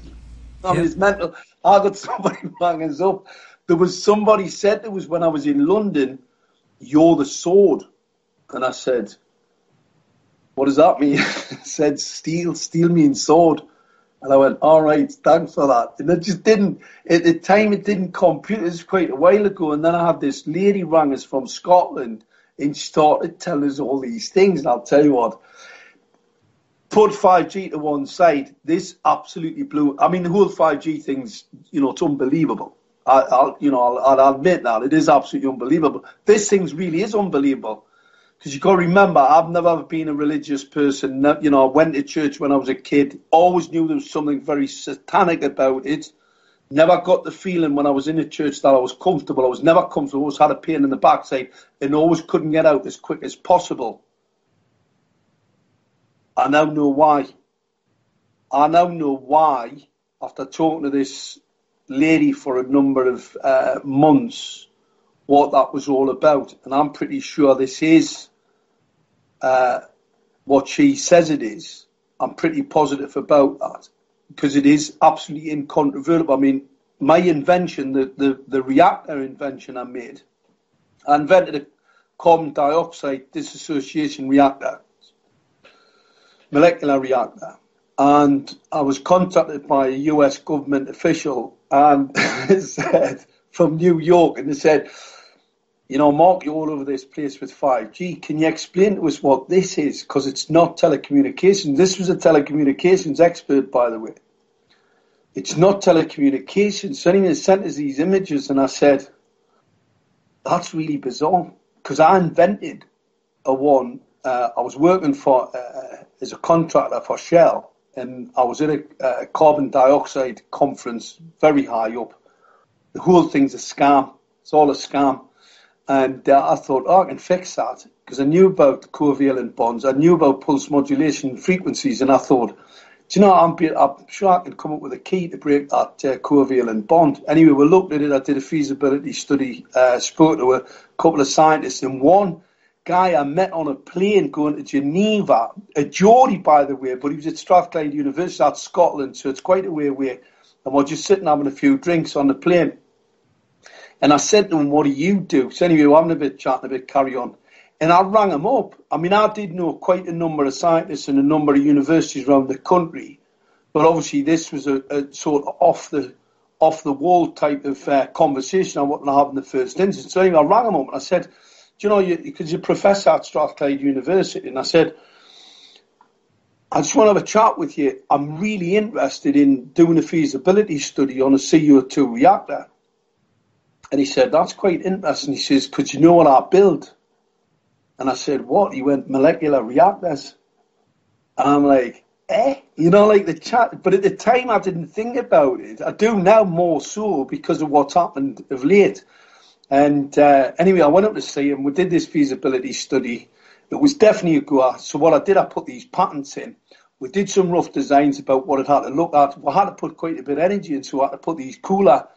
It's mental. I got somebody banging us up. There was somebody said to us when I was in London, "You're the sword." And I said, what does that mean? It said, steel means sword. And I went, all right, thanks for that. And it just didn't, at the time it didn't compute. It was quite a while ago. And then I had this lady rang us from Scotland and she started telling us all these things. And I'll tell you what, put 5G to one side, this absolutely blew. I mean, the whole 5G thing's, it's unbelievable. I'll admit that. It is absolutely unbelievable. This thing really is unbelievable. Because you've got to remember, I've never been a religious person. I went to church when I was a kid. Always knew there was something very satanic about it. Never got the feeling when I was in a church that I was comfortable. I was never comfortable. Always had a pain in the backside and always couldn't get out as quick as possible. I now know why. I now know why, after talking to this lady for a number of months, what that was all about. And I'm pretty sure this is what she says it is. I'm pretty positive about that because it is absolutely incontrovertible. I mean, my invention, the reactor invention I made, I invented a carbon dioxide dissociation reactor, molecular reactor. And I was contacted by a US government official and said, from New York, and they said, Mark, you're all over this place with 5G. Can you explain to us what this is? Because it's not telecommunications. This was a telecommunications expert, by the way. It's not telecommunications. So anyway, they sent us these images, and I said, that's really bizarre. Because I invented I was working for as a contractor for Shell, and I was at a carbon dioxide conference very high up. The whole thing's a scam. It's all a scam. And I thought, I can fix that, because I knew about covalent bonds. I knew about pulse modulation frequencies, and I thought, I'm sure I can come up with a key to break that covalent bond. Anyway, we looked at it. I did a feasibility study, spoke to a couple of scientists, and one guy I met on a plane going to Geneva, a Geordie, by the way, but he was at Strathclyde University, that's Scotland, so it's quite a way away. And we're just sitting having a few drinks on the plane. And I said to him, what do you do? So anyway, we're having a bit chatting, a bit carry on. And I rang him up. I mean, I did know quite a number of scientists in a number of universities around the country, but obviously this was a sort of off the wall type of conversation I wanted to have in the first instance. So anyway, I rang him up and I said, because you're a professor at Strathclyde University, and I said, I just want to have a chat with you. I'm really interested in doing a feasibility study on a CO2 reactor. And he said, that's quite interesting. He says, could you know what I build? And I said, what? He went, molecular reactors. And I'm like, like the chat. But at the time, I didn't think about it. I do now more so because of what's happened of late. And anyway, I went up to see him. We did this feasibility study. It was definitely a goer. So what I did, I put these patents in. We did some rough designs about what it had to look at. We had to put quite a bit of energy in, so I had to put these cooler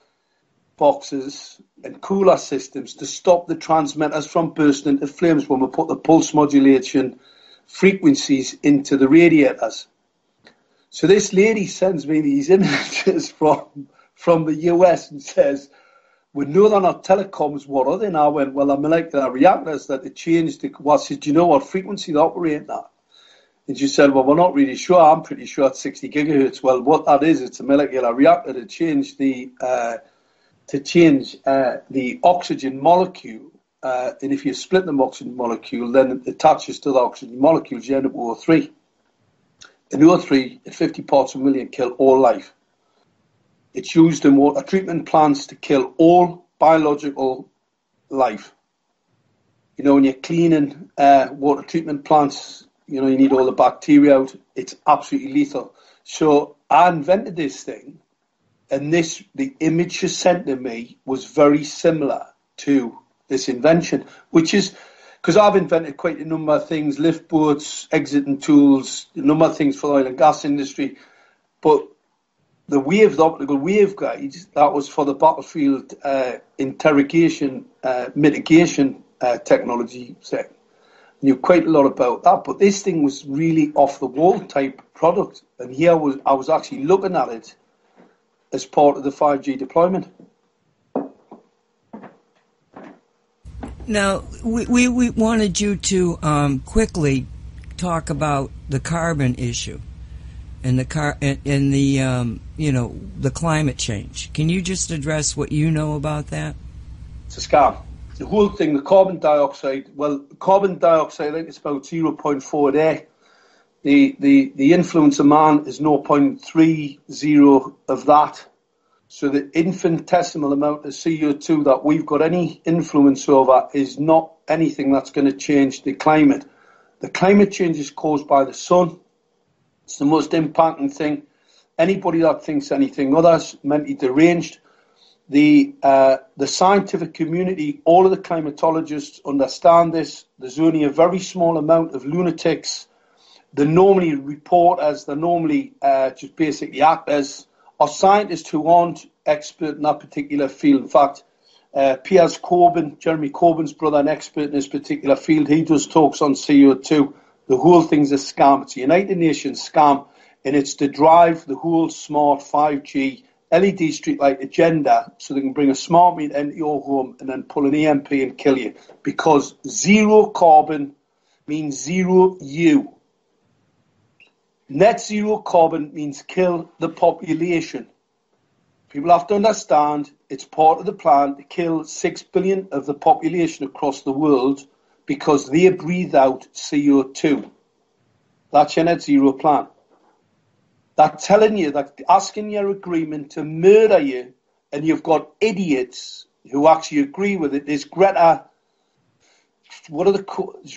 boxes and cooler systems to stop the transmitters from bursting into flames when we put the pulse modulation frequencies into the radiators. So this lady sends me these images from the US and says, we know they're not telecoms, what are they? And I went, well, they're molecular reactors that they changed. I said, do you know what frequency they operate at? And she said, well, we're not really sure. I'm pretty sure it's 60 gigahertz. Well, what that is, it's a molecular reactor to change the oxygen molecule. And if you split the oxygen molecule, then it attaches to the oxygen molecules, you end up with O3. And O3 at 50 parts per million kill all life. It's used in water treatment plants to kill all biological life. When you're cleaning water treatment plants, you need all the bacteria out. It's absolutely lethal. So I invented this thing, and the image she sent to me was very similar to this invention, which is because I've invented quite a number of things, lift boats, exiting tools, a number of things for the oil and gas industry. But the optical waveguide, that was for the battlefield interrogation, mitigation technology set. Knew quite a lot about that, but this thing was really off-the-wall type product. And here I was actually looking at it as part of the 5G deployment. Now, we wanted you to quickly talk about the carbon issue and the the climate change. Can you just address what you know about that? It's a scam. The whole thing, the carbon dioxide. Well, carbon dioxide, I think it's about 0.4 a day. The influence of man is 0.30 of that. So the infinitesimal amount of CO2 that we've got any influence over is not anything that's going to change the climate. The climate change is caused by the sun. It's the most impacting thing. Anybody that thinks anything other is mentally deranged. The scientific community, all of the climatologists understand this. There's only a very small amount of lunatics. They're normally reporters. They're normally just basically actors or scientists who aren't expert in that particular field. In fact, Piers Corbyn, Jeremy Corbyn's brother, an expert in this particular field, he does talks on CO2. The whole thing's a scam. It's a United Nations scam, and it's to drive the whole smart 5G LED streetlight agenda so they can bring a smart meter into your home and then pull an EMP and kill you. Because zero carbon means zero you. Net zero carbon means kill the population. People have to understand it's part of the plan to kill 6 billion of the population across the world because they breathe out CO2. That's your net zero plan. That's telling you, that asking your agreement to murder you, and you've got idiots who actually agree with it. There's Greta, what are the,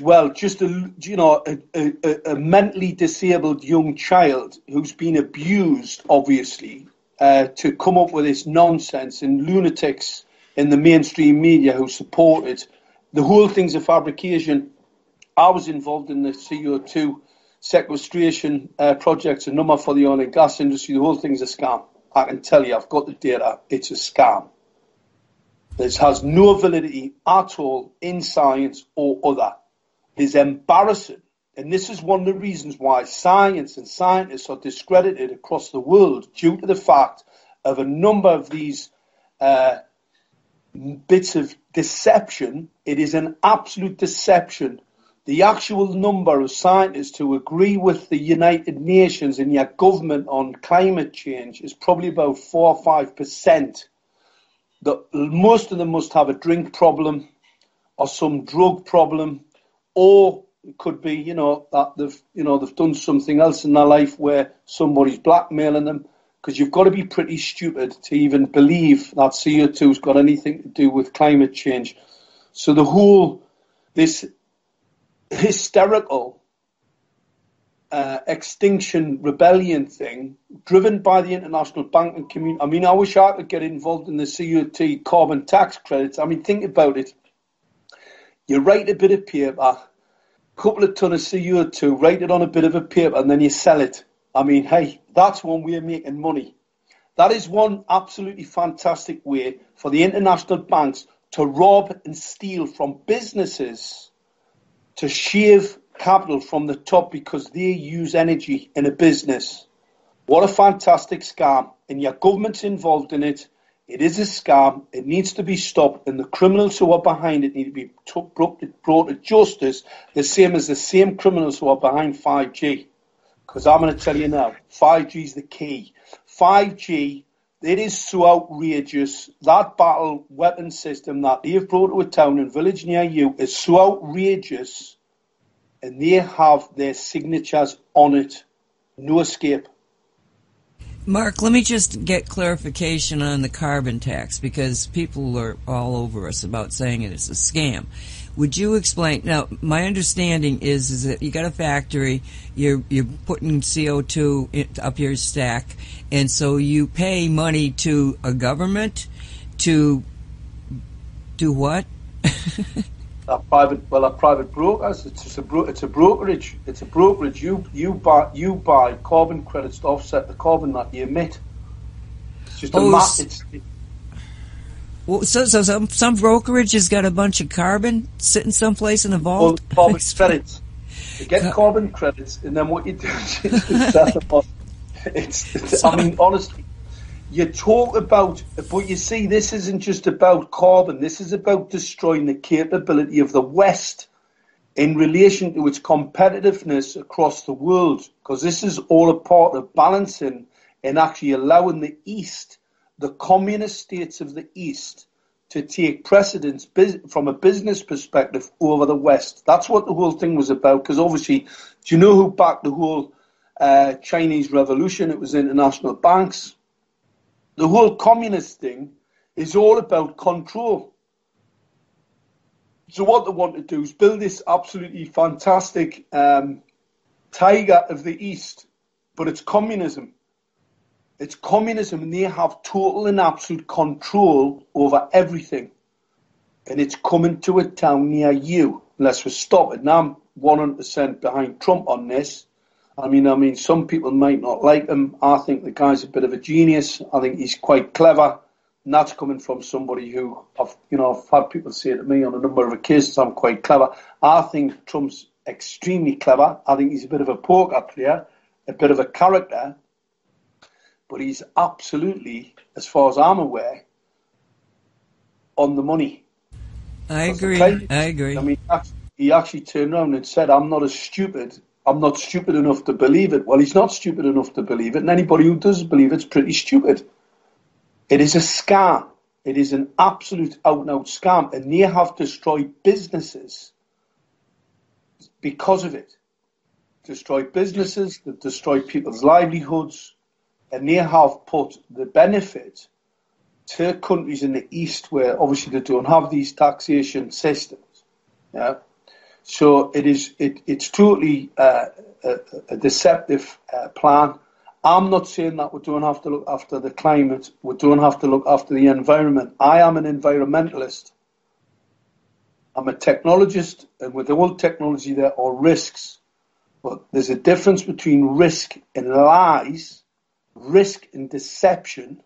well, just a mentally disabled young child who's been abused, obviously, to come up with this nonsense, and lunatics in the mainstream media who support it. The whole thing's a fabrication. I was involved in the CO2 sequestration projects, a number for the oil and gas industry. The whole thing's a scam. I can tell you, I've got the data. It's a scam. This has no validity at all in science or other. It is embarrassing. And this is one of the reasons why science and scientists are discredited across the world due to the fact of a number of these bits of deception. It is an absolute deception. The actual number of scientists who agree with the United Nations and your government on climate change is probably about 4 or 5%. Most of them must have a drink problem or some drug problem, or it could be, that they've done something else in their life where somebody's blackmailing them. Because you've got to be pretty stupid to even believe that CO2's got anything to do with climate change. So this hysterical extinction rebellion thing, driven by the international banking community. I mean, I wish I could get involved in the CO2 carbon tax credits. I mean, think about it. You write a bit of paper, a couple of ton of CO2, write it on a bit of a paper, and then you sell it. I mean, hey, that's one way of making money. That is one absolutely fantastic way for the international banks to rob and steal from businesses, to shave capital from the top because they use energy in a business. What a fantastic scam. And your government's involved in it. It is a scam. It needs to be stopped. And the criminals who are behind it need to be brought to justice, the same as the same criminals who are behind 5G. Because I'm going to tell you now, 5G is the key. 5G, it is so outrageous. That battle weapon system that they've brought to a town and village near you is so outrageous, and they have their signatures on it. No escape. Mark, let me just get clarification on the carbon tax, because people are all over us about saying it is a scam. Would you explain? Now, my understanding is that you got a factory, you're putting CO2 up your stack, and so you pay money to a government to do what? A private brokers. It's a brokerage. It's a brokerage. You buy carbon credits to offset the carbon that you emit. It's just Well, so some brokerage has got a bunch of carbon sitting someplace in a vault. Carbon credits. You get carbon credits, and then what you do is sell them off. I mean, honestly, you talk about, but you see, this isn't just about carbon. This is about destroying the capability of the West in relation to its competitiveness across the world, because this is all a part of balancing and actually allowing the East, the communist states of the East, to take precedence from a business perspective over the West. That's what the whole thing was about, because obviously, do you know who backed the whole Chinese revolution? It was international banks. The whole communist thing is all about control. So what they want to do is build this absolutely fantastic tiger of the East, but it's communism. It's communism, and they have total and absolute control over everything. And it's coming to a town near you, unless we stop it. And I'm 100% behind Trump on this. I mean, some people might not like him. I think the guy's a bit of a genius. I think he's quite clever. And that's coming from somebody who, I've had people say to me on a number of occasions, I'm quite clever. I think Trump's extremely clever. I think he's a bit of a poker player, a bit of a character. But he's absolutely, as far as I'm aware, on the money. I agree. I mean, he actually turned around and said, I'm not stupid enough to believe it. Well, he's not stupid enough to believe it, and anybody who does believe it's pretty stupid. It is a scam. It is an absolute out-and-out scam, and they have destroyed businesses because of it. Destroyed businesses, they've destroyed people's livelihoods, and they have put the benefit to countries in the East where obviously they don't have these taxation systems. Yeah, so it's totally a deceptive plan. I'm not saying that we don't have to look after the climate, we don't have to look after the environment. I am an environmentalist. I'm a technologist, and with all technology there are risks. But there's a difference between risk and lies, risk and deception.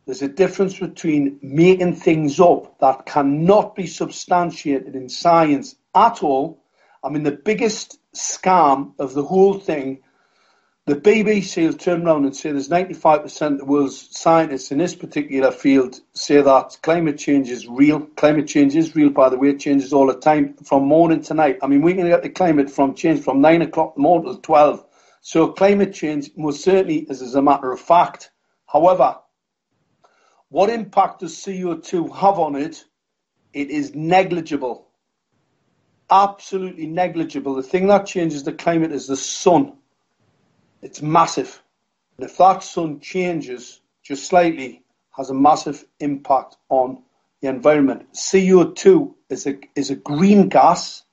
There's a difference between making things up that cannot be substantiated in science at all. I mean, the biggest scam of the whole thing, the BBC will turn around and say there's 95% of the world's scientists in this particular field say that climate change is real. Climate change is real, by the way. It changes all the time from morning to night. I mean, we can get the climate change from 9 o'clock in the morning till 12. So climate change most certainly is as a matter of fact. However, what impact does CO2 have on it? It is negligible. Absolutely negligible. The thing that changes the climate is the sun. It's massive. And if that sun changes just slightly, has a massive impact on the environment. CO2 is a green gas.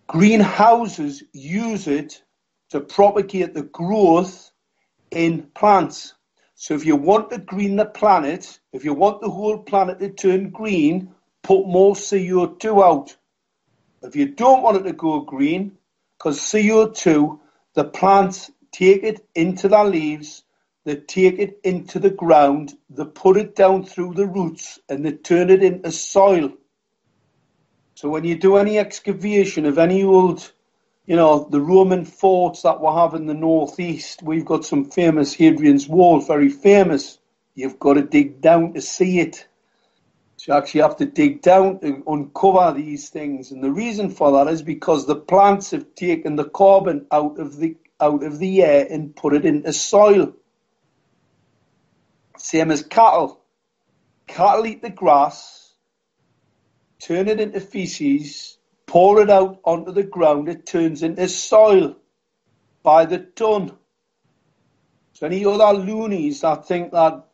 Greenhouses use it to propagate the growth in plants. So if you want to green the planet, if you want the whole planet to turn green, put more CO2 out. If you don't want it to go green, because CO2, the plants take it into their leaves, they take it into the ground, they put it down through the roots, and they turn it into soil. So when you do any excavation of any old, the Roman forts that we have in the northeast, we've got some famous Hadrian's Wall, very famous. You've got to dig down to see it. So you actually have to dig down to uncover these things. And the reason for that is because the plants have taken the carbon out of the air and put it into soil. Same as cattle. Cattle eat the grass, turn it into feces, pour it out onto the ground, it turns into soil by the ton. So any other loonies that think that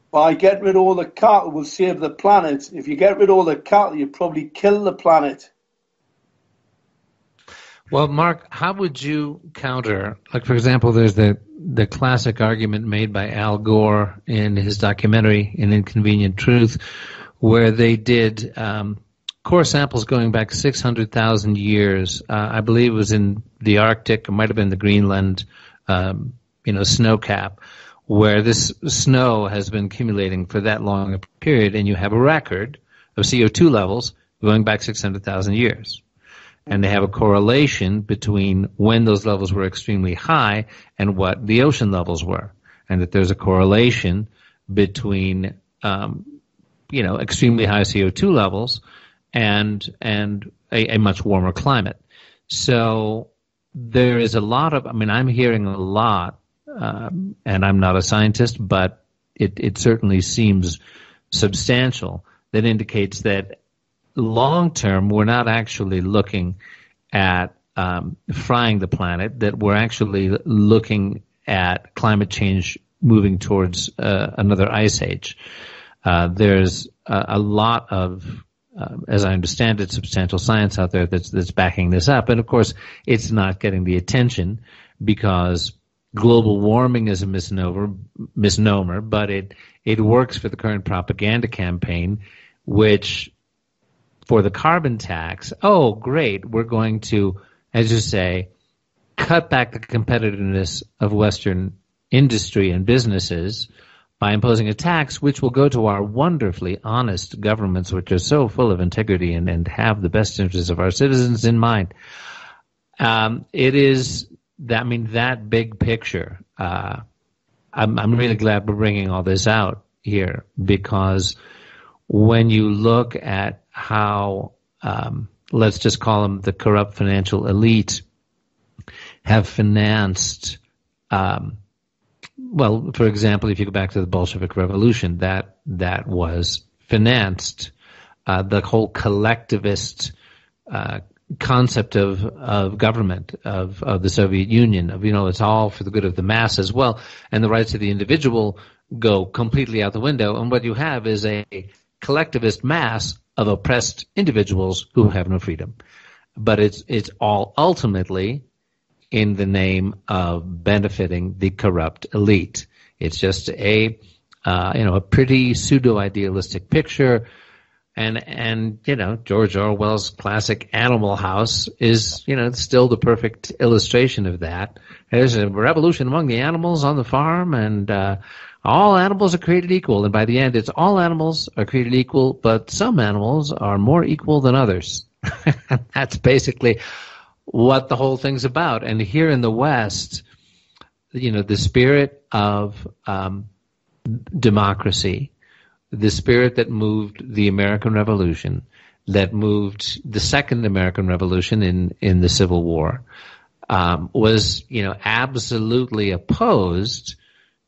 by getting rid of all the cattle will save the planet, if you get rid of all the cattle, you probably kill the planet. Well, Mark, how would you counter, like, for example, there's the classic argument made by Al Gore in his documentary, An Inconvenient Truth, where they did core samples going back 600,000 years. I believe it was in the Arctic, it might have been the Greenland, snow cap, where this snow has been accumulating for that long a period, and you have a record of CO2 levels going back 600,000 years. And they have a correlation between when those levels were extremely high and what the ocean levels were. And that there's a correlation between, extremely high CO2 levels and a much warmer climate. So there is a lot of, I'm hearing a lot, and I'm not a scientist, but it certainly seems substantial, that indicates that long term we're not actually looking at frying the planet, that we're actually looking at climate change moving towards another ice age. There's a lot of, as I understand it, substantial science out there that's backing this up. And of course, it's not getting the attention because global warming is a misnomer, but it works for the current propaganda campaign, which for the carbon tax, oh, great, we're going to, as you say, cut back the competitiveness of Western industry and businesses by imposing a tax which will go to our wonderfully honest governments, which are so full of integrity and have the best interests of our citizens in mind. It is, that big picture. I'm really glad we're bringing all this out here, because when you look at how, let's just call them the corrupt financial elite, have financed, well, for example, if you go back to the Bolshevik Revolution, that was financed. The whole collectivist concept of government of the Soviet Union, it's all for the good of the masses. Well, and the rights of the individual go completely out the window, and what you have is a collectivist mass of oppressed individuals who have no freedom. But it's all ultimately in the name of benefiting the corrupt elite. It's just a pretty pseudo-idealistic picture. And George Orwell's classic Animal House is, still the perfect illustration of that. There's a revolution among the animals on the farm, and all animals are created equal. And by the end, it's all animals are created equal, but some animals are more equal than others. That's basically what the whole thing's about. And here in the West, the spirit of democracy, the spirit that moved the American Revolution, that moved the Second American Revolution in the Civil War, was, absolutely opposed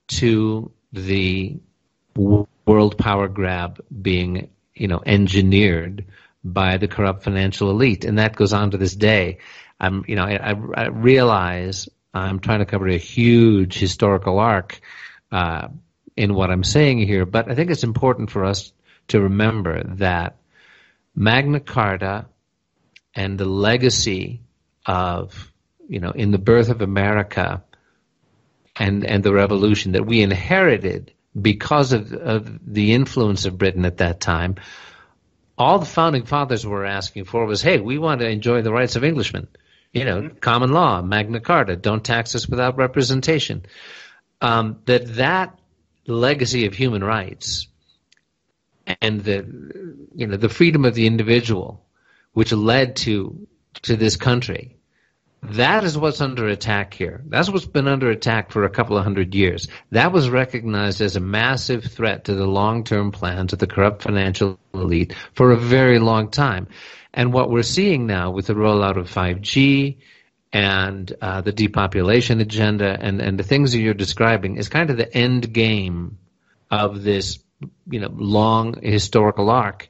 to the world power grab being, engineered by the corrupt financial elite. And that goes on to this day. I realize I'm trying to cover a huge historical arc in what I'm saying here, but I think it's important for us to remember that Magna Carta and the legacy of, in the birth of America and the revolution that we inherited because of the influence of Britain at that time, all the founding fathers were asking for was, hey, we want to enjoy the rights of Englishmen. Common law, Magna Carta, don't tax us without representation. That legacy of human rights and the freedom of the individual, which led to this country, that is what's under attack here. That's what's been under attack for a couple of 100 years. That was recognized as a massive threat to the long-term plans of the corrupt financial elite for a very long time. And what we're seeing now with the rollout of 5G and the depopulation agenda and the things that you're describing is kind of the end game of this, long historical arc.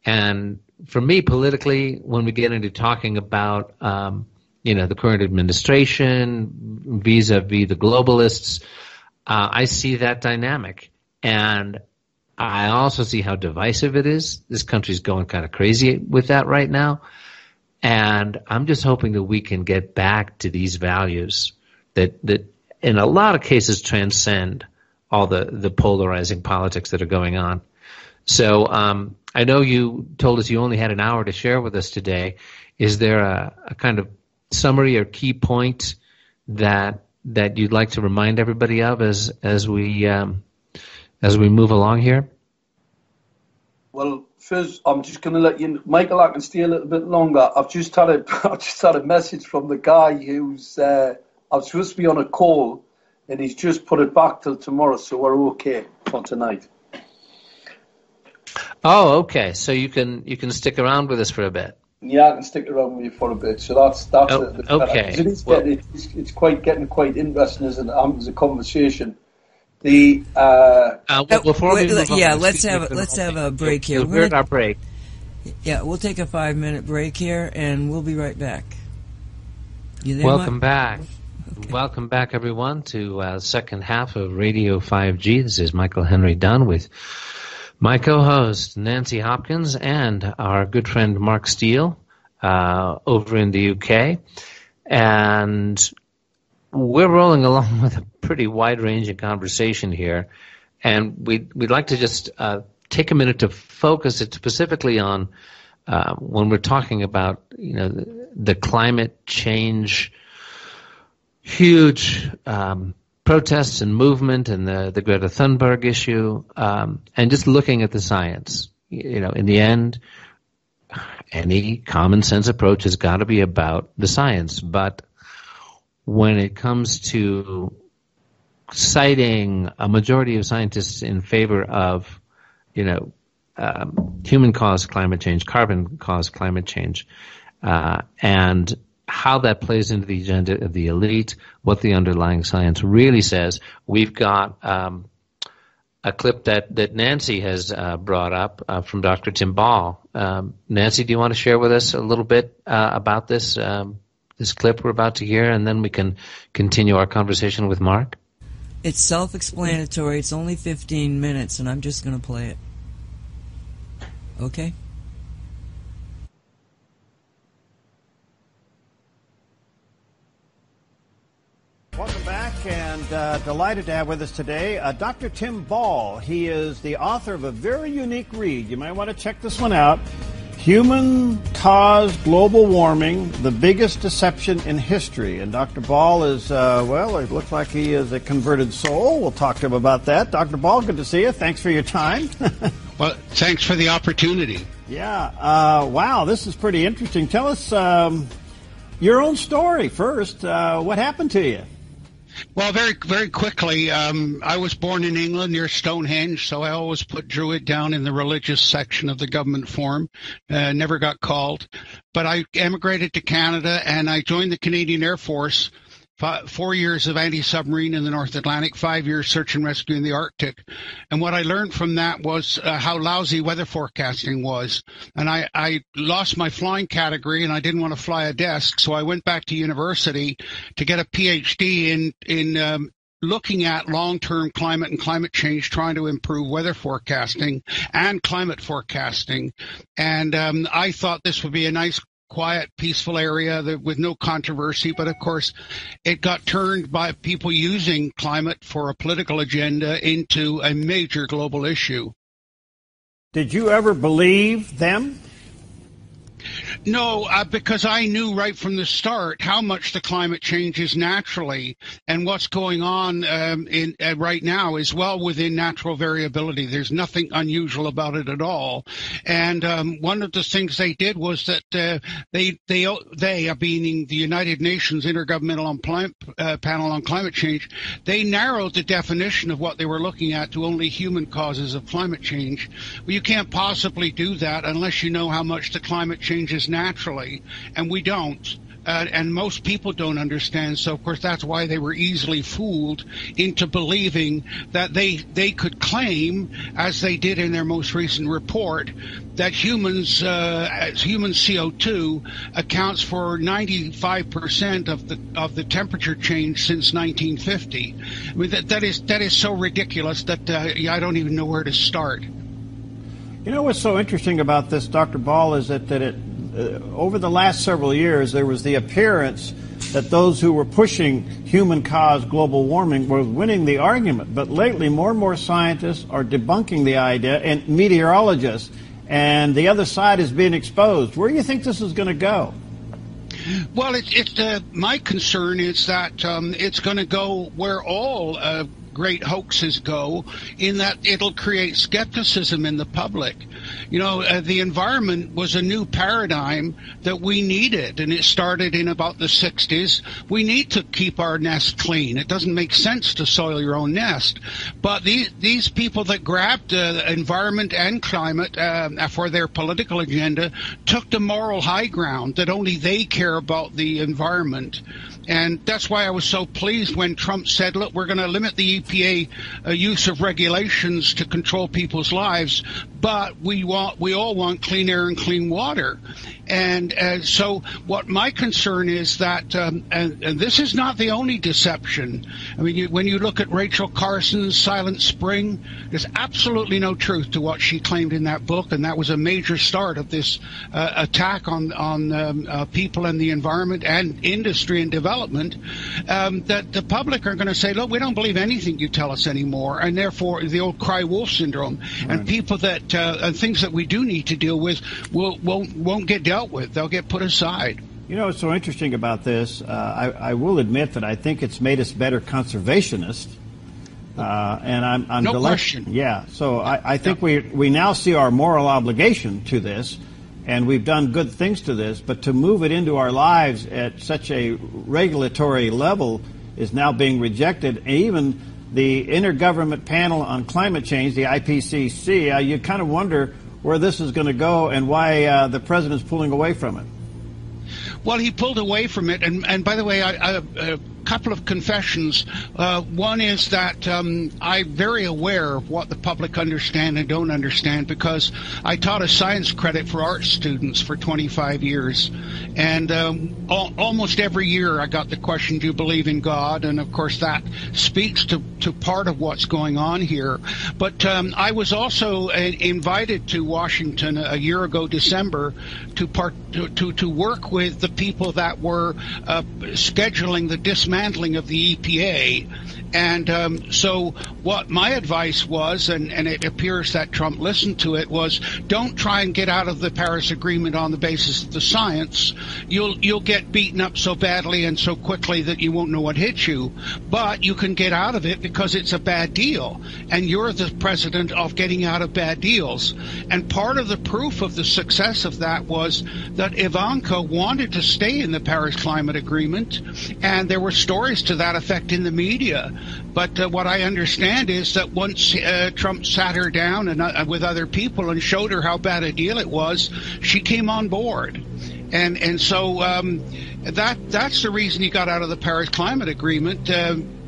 And for me, politically, when we get into talking about, the current administration vis-a-vis the globalists, I see that dynamic. And I also see how divisive it is. This country's going kind of crazy with that right now. And I'm just hoping that we can get back to these values that in a lot of cases transcend all the polarizing politics that are going on. So I know you told us you only had an hour to share with us today. Is there a kind of summary or key point that you'd like to remind everybody of as we move along here? Well, first, I'm just going to let you, Michael. I can stay a little bit longer. I've just had a message from the guy who's I was supposed to be on a call, and he's just put it back till tomorrow, so we're okay for tonight. Oh, okay. So you can stick around with us for a bit. Yeah, I can stick around with you for a bit. So that's okay. It is it's getting quite interesting, isn't it? As a conversation. Let's have a break here. We're our break. Yeah, we'll take a 5-minute break here, and we'll be right back. You there, Welcome Mike? back. Okay. Welcome back, everyone, to second half of Radio 5G. This is Michael Henry Dunn with my co-host, Nancy Hopkins, and our good friend, Mark Steele, over in the UK. And we're rolling along with a pretty wide-ranging conversation here. And we'd like to just take a minute to focus it specifically on when we're talking about, the climate change, huge protests and movement and the Greta Thunberg issue, and just looking at the science. In the end, any common sense approach has got to be about the science. But when it comes to citing a majority of scientists in favor of, human-caused climate change, carbon-caused climate change, and how that plays into the agenda of the elite, what the underlying science really says. We've got a clip that Nancy has brought up from Dr. Tim Ball. Nancy, do you want to share with us a little bit about this clip we're about to hear, and then we can continue our conversation with Mark? It's self-explanatory. It's only 15 minutes, and I'm just going to play it. Okay? Welcome back, and delighted to have with us today Dr. Tim Ball. He is the author of a very unique read. You might want to check this one out. Human-Caused Global Warming, the Biggest Deception in History. And Dr. Ball is, it looks like he is a converted soul. We'll talk to him about that. Dr. Ball, good to see you. Thanks for your time. Well, thanks for the opportunity. Yeah. Wow, this is pretty interesting. Tell us your own story first. What happened to you? Well, very, very quickly, I was born in England near Stonehenge, so I always put Druid down in the religious section of the government form. Never got called. But I emigrated to Canada, and I joined the Canadian Air Force. 4 years of anti-submarine in the North Atlantic, 5 years search and rescue in the Arctic. And what I learned from that was how lousy weather forecasting was. And I lost my flying category, and I didn't want to fly a desk, so I went back to university to get a PhD in looking at long-term climate and climate change, trying to improve weather forecasting and climate forecasting. And I thought this would be a nice, quiet, peaceful area with no controversy, but of course it got turned by people using climate for a political agenda into a major global issue. Did you ever believe them? No, because I knew right from the start how much the climate changes naturally, and what's going on right now is well within natural variability. There's nothing unusual about it at all. And one of the things they did was that they being the United Nations Intergovernmental Panel on Climate Change, they narrowed the definition of what they were looking at to only human causes of climate change. Well, you can't possibly do that unless you know how much the climate changes naturally, and we don't. And most people don't understand, so of course that's why they were easily fooled into believing that they could claim, as they did in their most recent report, that human CO2 accounts for 95% of the temperature change since 1950. I mean, that is so ridiculous that I don't even know where to start. You know what's so interesting about this, Dr. Ball, is that over the last several years, there was the appearance that those who were pushing human-caused global warming were winning the argument. But lately, more and more scientists are debunking the idea, and meteorologists, and the other side is being exposed. Where do you think this is going to go? Well, my concern is that it's going to go where all great hoaxes go, in that it'll create skepticism in the public. the environment was a new paradigm that we needed, and it started in about the 60s. We need to keep our nest clean. It doesn't make sense to soil your own nest. But these people that grabbed environment and climate for their political agenda took the moral high ground that only they care about the environment. And that's why I was so pleased when Trump said, look, we're going to limit the EPA use of regulations to control people's lives, but we all want clean air and clean water. And so what my concern is that, and this is not the only deception. I mean, when you look at Rachel Carson's Silent Spring, there's absolutely no truth to what she claimed in that book, and that was a major start of this attack on people and the environment and industry and development, that the public are going to say, look, we don't believe anything you tell us anymore, and therefore the old cry wolf syndrome, and people that and things that we do need to deal with won't get dealt with. They'll get put aside. What's so interesting about this, I will admit that I think it's made us better conservationists. And I'm no question. Yeah, so I think we now see our moral obligation to this, and we've done good things to this, but to move it into our lives at such a regulatory level is now being rejected. And even the Intergovernment Panel on Climate Change, the IPCC, you kind of wonder where this is going to go and why the president's pulling away from it. Well, he pulled away from it, and by the way, a couple of confessions. One is that I'm very aware of what the public understand and don't understand, because I taught a science credit for art students for 25 years, and almost every year I got the question, do you believe in God? And of course that speaks to part of what's going on here. But I was also invited to Washington a year ago, December, to work with the people that were scheduling the dismantling of the EPA. And so what my advice was, and it appears that Trump listened to it, was don't try and get out of the Paris Agreement on the basis of the science. You'll get beaten up so badly and so quickly that you won't know what hit you. But you can get out of it because it's a bad deal. And you're the president of getting out of bad deals. And part of the proof of the success of that was that Ivanka wanted to stay in the Paris Climate Agreement, and there were stories to that effect in the media. But what I understand is that once Trump sat her down and with other people and showed her how bad a deal it was, she came on board. And so that's the reason he got out of the Paris Climate Agreement.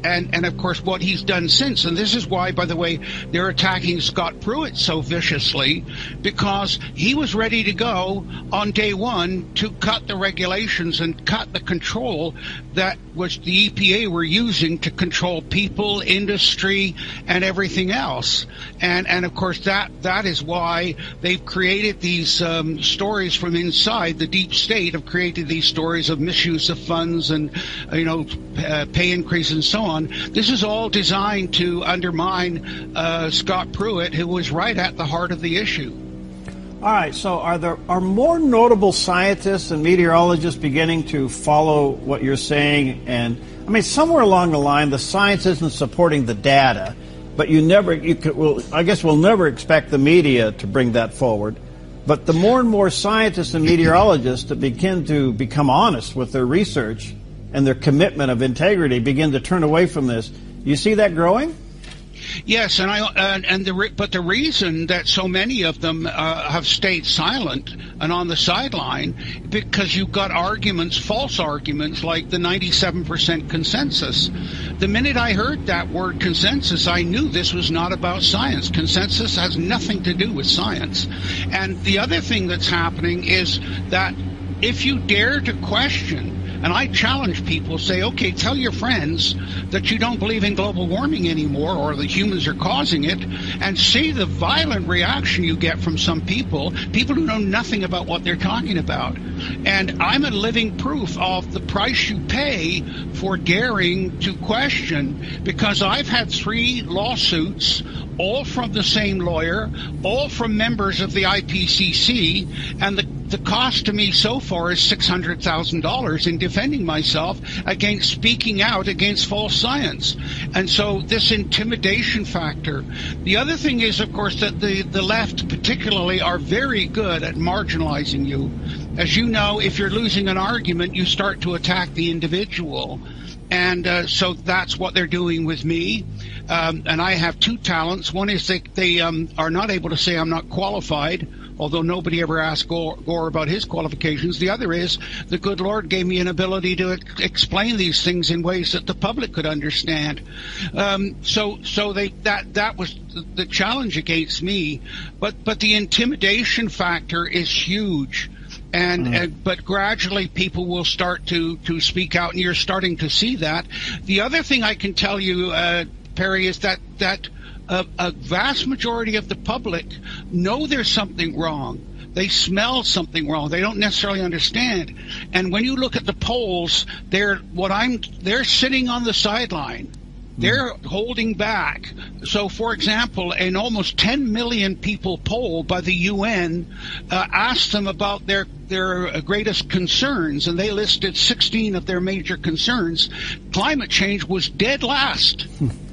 And of course, what he's done since, and this is why, by the way, they're attacking Scott Pruitt so viciously, because he was ready to go on day one to cut the regulations and cut the control that was the EPA were using to control people, industry, and everything else. And of course, that is why they've created these stories from inside. The deep state have created these stories of misuse of funds and, pay increase and so on. This is all designed to undermine Scott Pruitt, who was right at the heart of the issue. All right, so are more notable scientists and meteorologists beginning to follow what you're saying? And I mean, somewhere along the line, the science isn't supporting the data, but I guess we'll never expect the media to bring that forward. But the more and more scientists and meteorologists that begin to become honest with their research and their commitment of integrity begin to turn away from this. You see that growing? Yes, but the reason that so many of them have stayed silent and on the sideline, because you've got false arguments like the 97% consensus. The minute I heard that word consensus, I knew this was not about science. Consensus has nothing to do with science. And the other thing that's happening is that if you dare to question, and I challenge people, say, okay, tell your friends that you don't believe in global warming anymore or that humans are causing it, and see the violent reaction you get from some people who know nothing about what they're talking about. And I'm a living proof of the price you pay for daring to question, because I've had 3 lawsuits, all from the same lawyer, all from members of the IPCC, and the cost to me so far is $600,000 in defending myself against speaking out against false science. And so this intimidation factor. The other thing is, of course, that the left particularly are very good at marginalizing you. As you know, if you're losing an argument, you start to attack the individual. And so that's what they're doing with me. And I have two talents. One is they are not able to say I'm not qualified, although nobody ever asked Gore about his qualifications. The other is the good Lord gave me an ability to explain these things in ways that the public could understand. So that was the challenge against me. But the intimidation factor is huge. But gradually people will start to speak out, and you're starting to see that. The other thing I can tell you, Perry, is that a vast majority of the public know there's something wrong. They smell something wrong. They don't necessarily understand. And when you look at the polls, they're sitting on the sideline. They're holding back. So, for example, an almost 10 million people poll by the UN asked them about their greatest concerns, and they listed 16 of their major concerns. Climate change was dead last.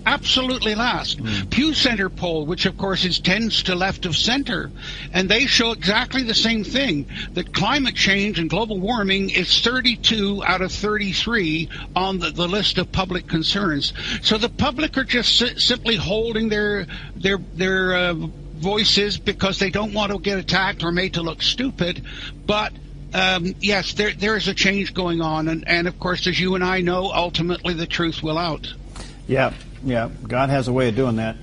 Absolutely last. Pew Center poll, which of course tends to left of center, and they show exactly the same thing, that climate change and global warming is 32 out of 33 on the list of public concerns. So the public are just simply holding their voices because they don't want to get attacked or made to look stupid. But yes, there is a change going on, and of course, as you and I know, ultimately the truth will out. Yeah, God has a way of doing that.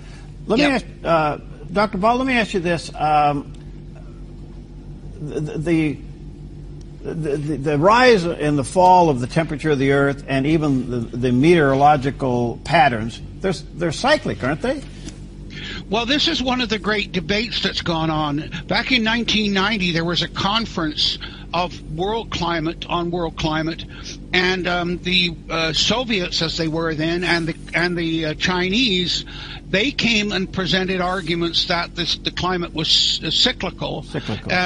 Let me ask, Dr. Ball, let me ask you this. The rise and the fall of the temperature of the Earth and even the meteorological patterns, they're cyclic, aren't they? Well, this is one of the great debates that's gone on. Back in 1990, there was a conference of world climate, and the Soviets, as they were then, and the Chinese, they came and presented arguments that the climate was cyclical.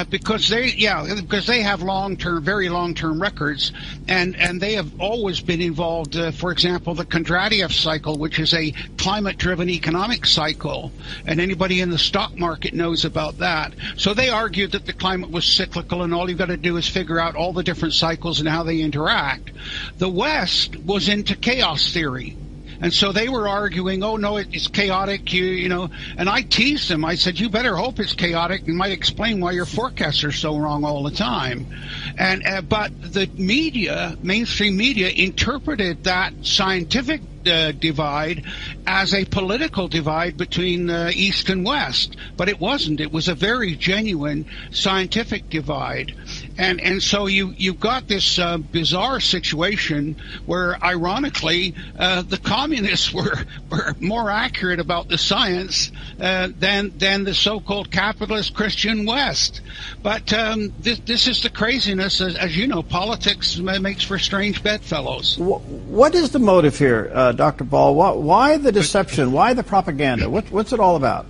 Because they have very long-term records, and they have always been involved. For example, the Kondratiev cycle, which is a climate-driven economic cycle, and anybody in the stock market knows about that. So they argued that the climate was cyclical, and all you've got to do is figure out all the different cycles and how they interact. The West was into chaos theory. And so they were arguing, oh, no, it's chaotic, you know. And I teased them. I said, you better hope it's chaotic. You might explain why your forecasts are so wrong all the time. But the media, mainstream media, interpreted that scientific divide as a political divide between East and West. But it wasn't. It was a very genuine scientific divide. And so you've got this bizarre situation where, ironically, the communists were more accurate about the science than the so-called capitalist Christian West. But this is the craziness. As you know, politics makes for strange bedfellows. What is the motive here, Dr. Ball? Why the deception? Why the propaganda? What's it all about?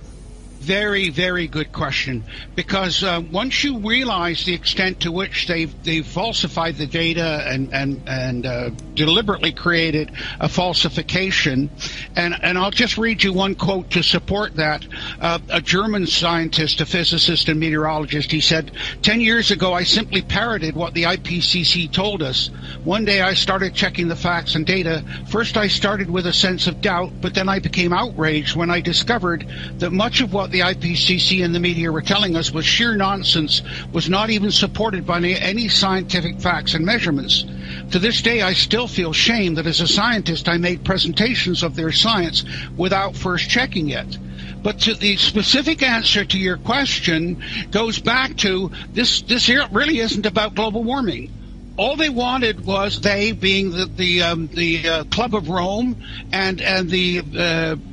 Very, very good question. Because once you realize the extent to which they've falsified the data and deliberately created a falsification, and I'll just read you one quote to support that. A German scientist, a physicist and meteorologist, he said, 10 years ago I simply parroted what the IPCC told us. One day I started checking the facts and data. First I started with a sense of doubt, but then I became outraged when I discovered that much of what the IPCC and the media were telling us was sheer nonsense, was not even supported by any scientific facts and measurements. To this day, I still feel shame that as a scientist I made presentations of their science without first checking it. But to the specific answer to your question goes back to this here really isn't about global warming. All they wanted was, they being the Club of Rome and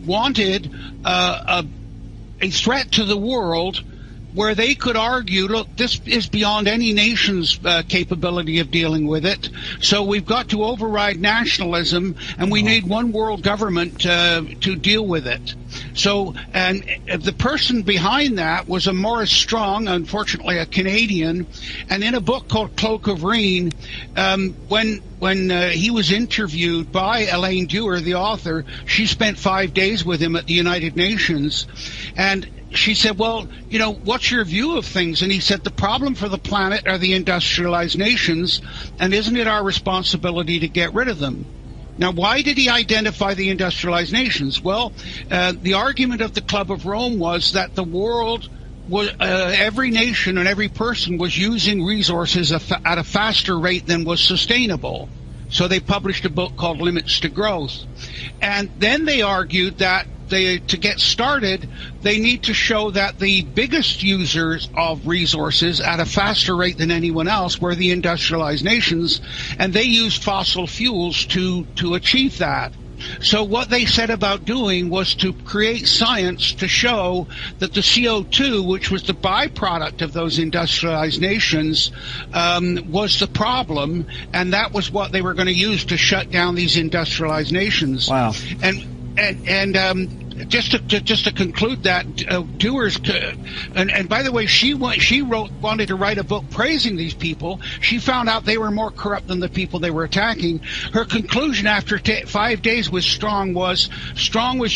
wanted a threat to the world where they could argue, look, this is beyond any nation's capability of dealing with it, so we've got to override nationalism, and we need one world government to deal with it. So, and the person behind that was a Maurice Strong, unfortunately a Canadian, and in a book called Cloak of Reen, when he was interviewed by Elaine Dewar, the author, she spent 5 days with him at the United Nations, and she said, well, you know, what's your view of things? And he said, the problem for the planet are the industrialized nations, and isn't it our responsibility to get rid of them? Now, why did he identify the industrialized nations? Well, the argument of the Club of Rome was that the world was, every nation and every person was using resources at a faster rate than was sustainable. So they published a book called Limits to Growth. And then they argued that to get started, they need to show that the biggest users of resources at a faster rate than anyone else were the industrialized nations, and they used fossil fuels to achieve that. So what they set about doing was to create science to show that the CO2, which was the byproduct of those industrialized nations, was the problem, and that was what they were going to use to shut down these industrialized nations. Wow. And just to conclude that, Dewar's, and by the way, she wanted to write a book praising these people. She found out they were more corrupt than the people they were attacking. Her conclusion after 5 days with Strong was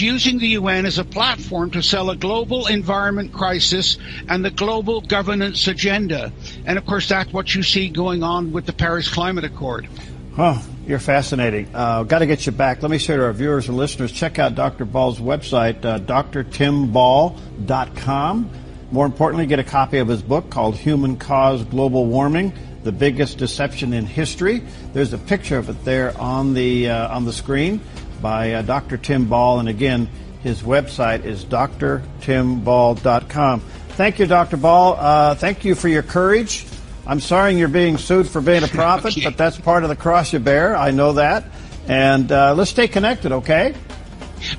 using the UN as a platform to sell a global environment crisis and the global governance agenda. And of course, that's what you see going on with the Paris Climate Accord. Oh, you're fascinating. Got to get you back. Let me say to our viewers and listeners, check out Dr. Ball's website, drtimball.com. More importantly, get a copy of his book called Human Caused Global Warming, The Biggest Deception in History. There's a picture of it there on the screen by Dr. Tim Ball. And again, his website is drtimball.com. Thank you, Dr. Ball. Thank you for your courage. I'm sorry you're being sued for being a prophet, but that's part of the cross you bear. I know that. And let's stay connected, okay?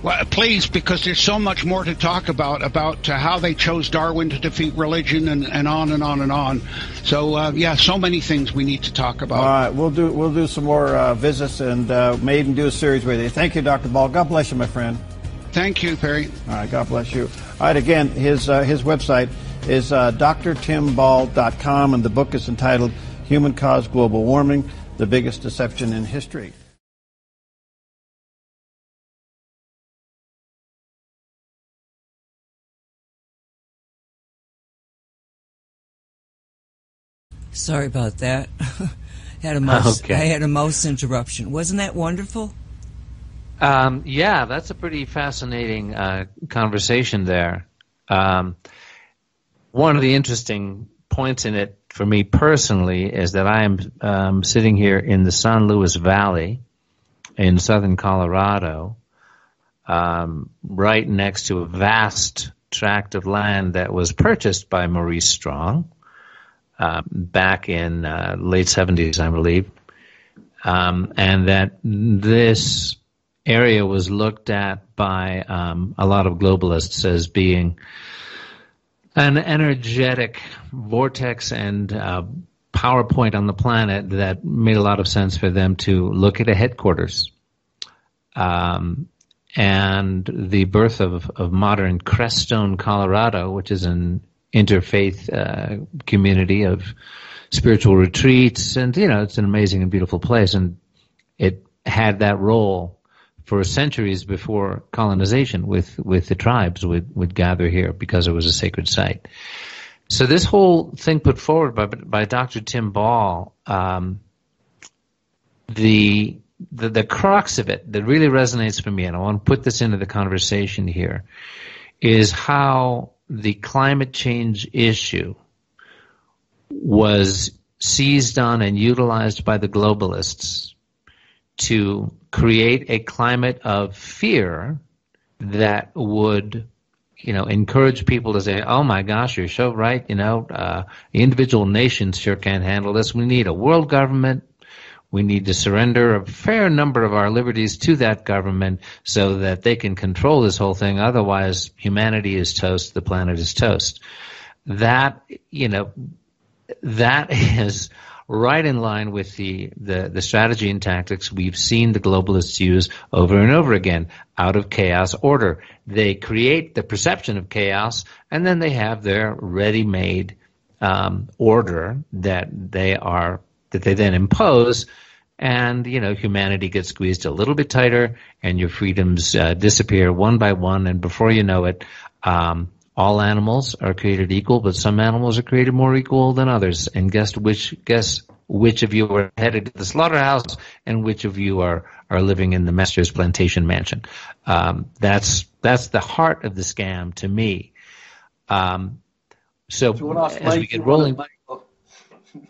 Well, please, because there's so much more to talk about how they chose Darwin to defeat religion and on and on and on. So, so many things we need to talk about. All right, we'll do some more visits and may even do a series with you. Thank you, Dr. Ball. God bless you, my friend. Thank you, Perry. All right, God bless you. All right, again, his website is drtimball.com, and the book is entitled Human Caused Global Warming, The Biggest Deception in History. Sorry about that. I had a mouse interruption. Wasn't that wonderful? Yeah, that's a pretty fascinating conversation there. One of the interesting points in it for me personally is that I am sitting here in the San Luis Valley in southern Colorado, right next to a vast tract of land that was purchased by Maurice Strong back in late 70s, I believe, and that this area was looked at by a lot of globalists as being an energetic vortex and PowerPoint on the planet that made a lot of sense for them to look at a headquarters. And the birth of modern Crestone, Colorado, which is an interfaith community of spiritual retreats, and it's an amazing and beautiful place, and it had that role for centuries before colonization with the tribes would gather here because it was a sacred site. So this whole thing put forward by Dr. Tim Ball, the crux of it that really resonates for me, and I want to put this into the conversation here, is how the climate change issue was seized on and utilized by the globalists to create a climate of fear that would, encourage people to say, oh my gosh, you're so right, the individual nations sure can't handle this. We need a world government. We need to surrender a fair number of our liberties to that government so that they can control this whole thing. Otherwise, humanity is toast, the planet is toast. that that is right in line with the strategy and tactics we've seen the globalists use over and over again. Out of chaos, order. They create the perception of chaos, and then they have their ready-made order that they then impose, and humanity gets squeezed a little bit tighter, and your freedoms disappear one by one, and before you know it, all animals are created equal, but some animals are created more equal than others. And guess which of you are headed to the slaughterhouse, and which of you are living in the master's plantation mansion. That's the heart of the scam to me. So as we get rolling,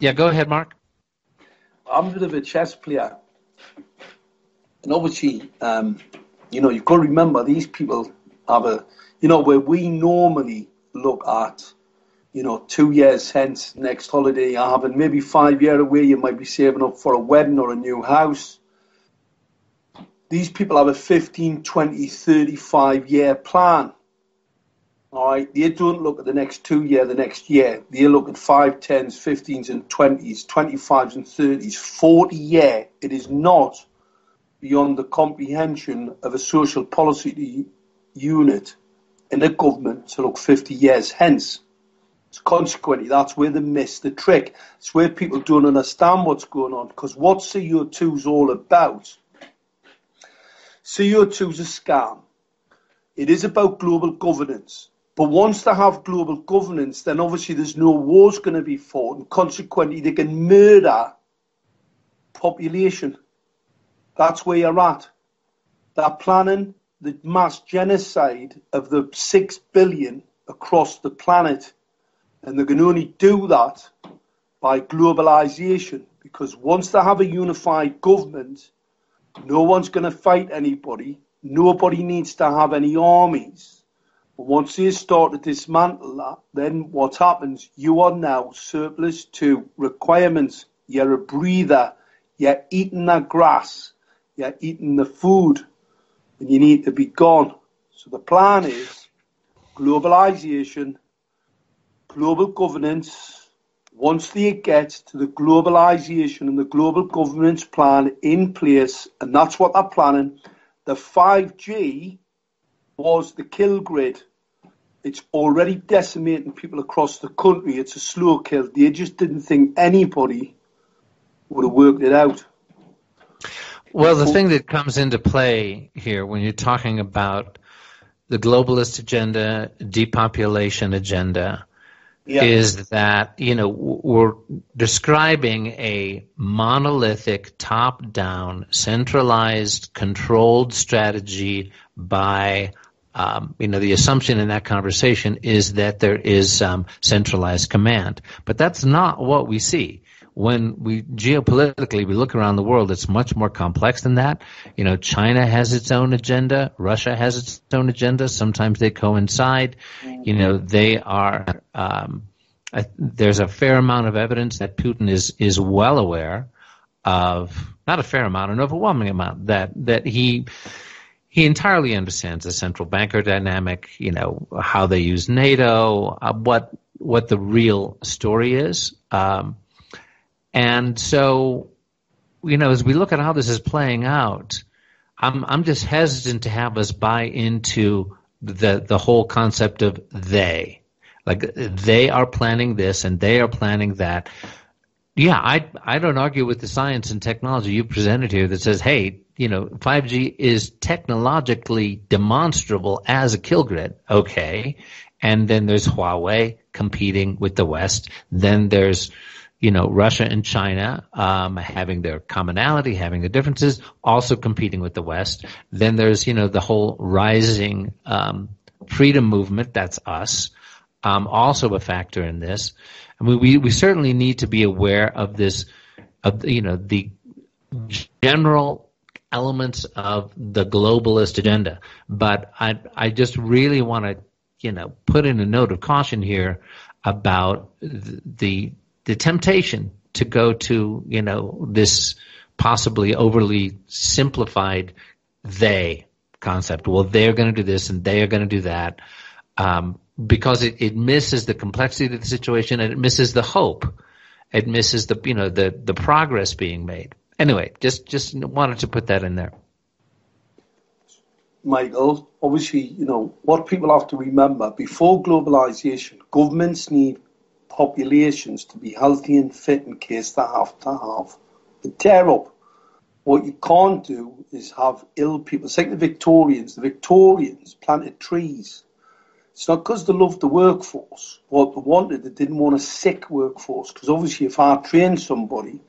yeah, go ahead, Mark. I'm a bit of a chess player, and obviously, you've got to remember these people have where we normally look at, 2 years hence, next holiday you're having, maybe 5 years away, you might be saving up for a wedding or a new house. These people have a 15, 20, 35-year plan. All right, they don't look at the next 2 year, the next year. They look at 5, 10s, 15s and 20s, 25s and 30s, 40 year. It is not beyond the comprehension of a social policy unit in a government to look 50 years hence. So consequently, that's where they miss the trick. It's where people don't understand what's going on, because what CO2 is all about. CO2 is a scam. It is about global governance. But once they have global governance, then obviously there's no wars going to be fought, and consequently they can murder population. That's where you're at. They're planning the mass genocide of the 6 billion across the planet. And they can only do that by globalization, because once they have a unified government, no one's going to fight anybody. Nobody needs to have any armies. But once they start to dismantle that, then what happens? You are now surplus to requirements. You're a breather. You're eating the grass. You're eating the food. And you need to be gone. So the plan is globalization, global governance. Once they get to the globalization and the global governance plan in place, and that's what they're planning, the 5G was the kill grid. It's already decimating people across the country. It's a slow kill. They just didn't think anybody would have worked it out. Well, the thing that comes into play here when you're talking about the globalist agenda, depopulation agenda, is that, we're describing a monolithic, top-down, centralized, controlled strategy by, the assumption in that conversation is that there is centralized command. But that's not what we see. When we geopolitically we look around the world, it's much more complex than that. China has its own agenda. Russia has its own agenda. Sometimes they coincide. They are. There's a fair amount of evidence that Putin is well aware of. Not a fair amount, an overwhelming amount that he entirely understands the central banker dynamic. How they use NATO. What the real story is. And so, as we look at how this is playing out, I'm just hesitant to have us buy into the whole concept of they. Like, they are planning this and they are planning that. Yeah, I don't argue with the science and technology you presented here that says, hey, 5G is technologically demonstrable as a kill grid. Okay. And then there's Huawei competing with the West. Then there's Russia and China having their commonality, having the differences, also competing with the West. Then there's, the whole rising freedom movement, that's us, also a factor in this. I mean, we certainly need to be aware of this, the general elements of the globalist agenda. But I just really want to, put in a note of caution here about the temptation to go to, this possibly overly simplified they concept. Well, they're going to do this and they are going to do that. because it misses the complexity of the situation, and it misses the hope. It misses the progress being made. Anyway, just wanted to put that in there. Michael, obviously, what people have to remember, before globalization, governments need populations to be healthy and fit in case they have to have a tear-up. What you can't do is have ill people. It's like the Victorians. The Victorians planted trees. It's not because they loved the workforce. What they wanted, they didn't want a sick workforce. Because obviously if I train somebody,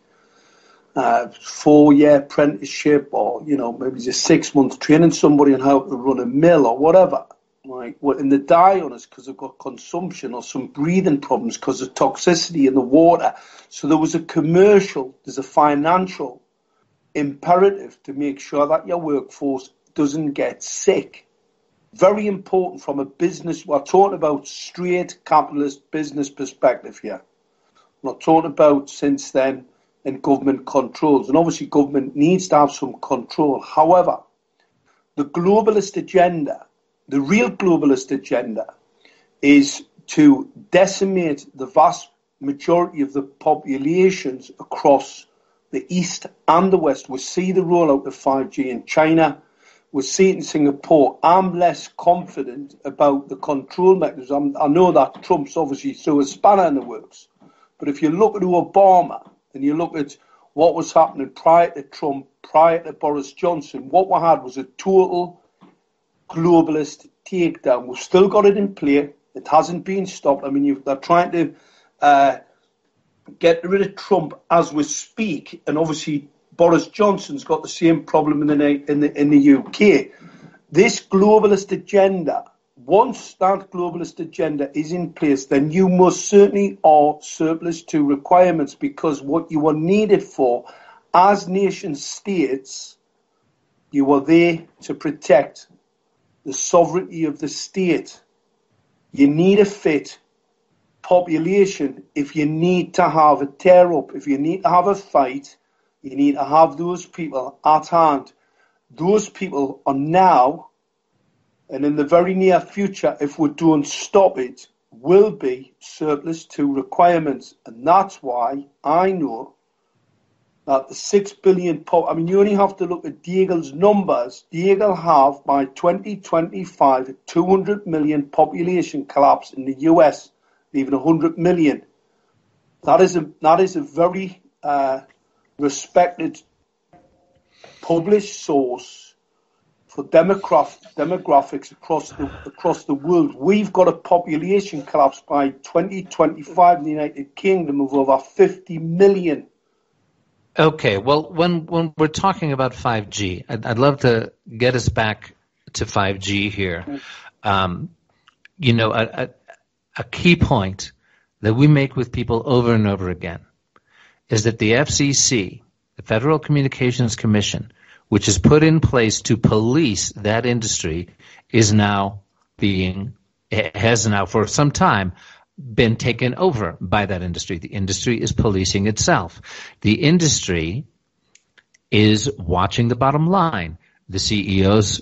4-year apprenticeship, or maybe just 6 months training somebody on how to run a mill or whatever, right? And they die on us because they've got consumption or some breathing problems because of toxicity in the water. So there's a financial imperative to make sure that your workforce doesn't get sick. Very important from a business. We're talking about straight capitalist business perspective here. We're not talking about since then and government controls. And obviously government needs to have some control. However, the globalist agenda, the real globalist agenda, is to decimate the vast majority of the populations across the East and the West. We see the rollout of 5G in China. We see it in Singapore. I'm less confident about the control mechanism. I know that Trump's obviously threw a spanner in the works. But if you look at Obama, and you look at what was happening prior to Trump, prior to Boris Johnson, what we had was a total globalist takedown. We've still got it in play. It hasn't been stopped. I mean, they're trying to get rid of Trump as we speak, and obviously Boris Johnson's got the same problem in the UK. This globalist agenda, once that globalist agenda is in place, then you most certainly are surplus to requirements, because what you are needed for as nation states, you are there to protect the sovereignty of the state. You need a fit population. If you need to have a tear-up, if you need to have a fight, you need to have those people at hand. Those people are now, and in the very near future, if we don't stop it, will be surplus to requirements. And that's why I know that the 6 billion, you only have to look at Deagle's numbers. Deagle have, by 2025, a 200 million population collapse in the US, leaving 100 million. That is a very respected, published source for demographics across the world. We've got a population collapse by 2025 in the United Kingdom of over 50 million. Okay, well, when we're talking about 5G, I'd love to get us back to 5G here. A key point that we make with people over and over again is that the FCC, the Federal Communications Commission, which is put in place to police that industry, has now for some time been taken over by that industry. The industry is policing itself. The industry is watching the bottom line. The CEOs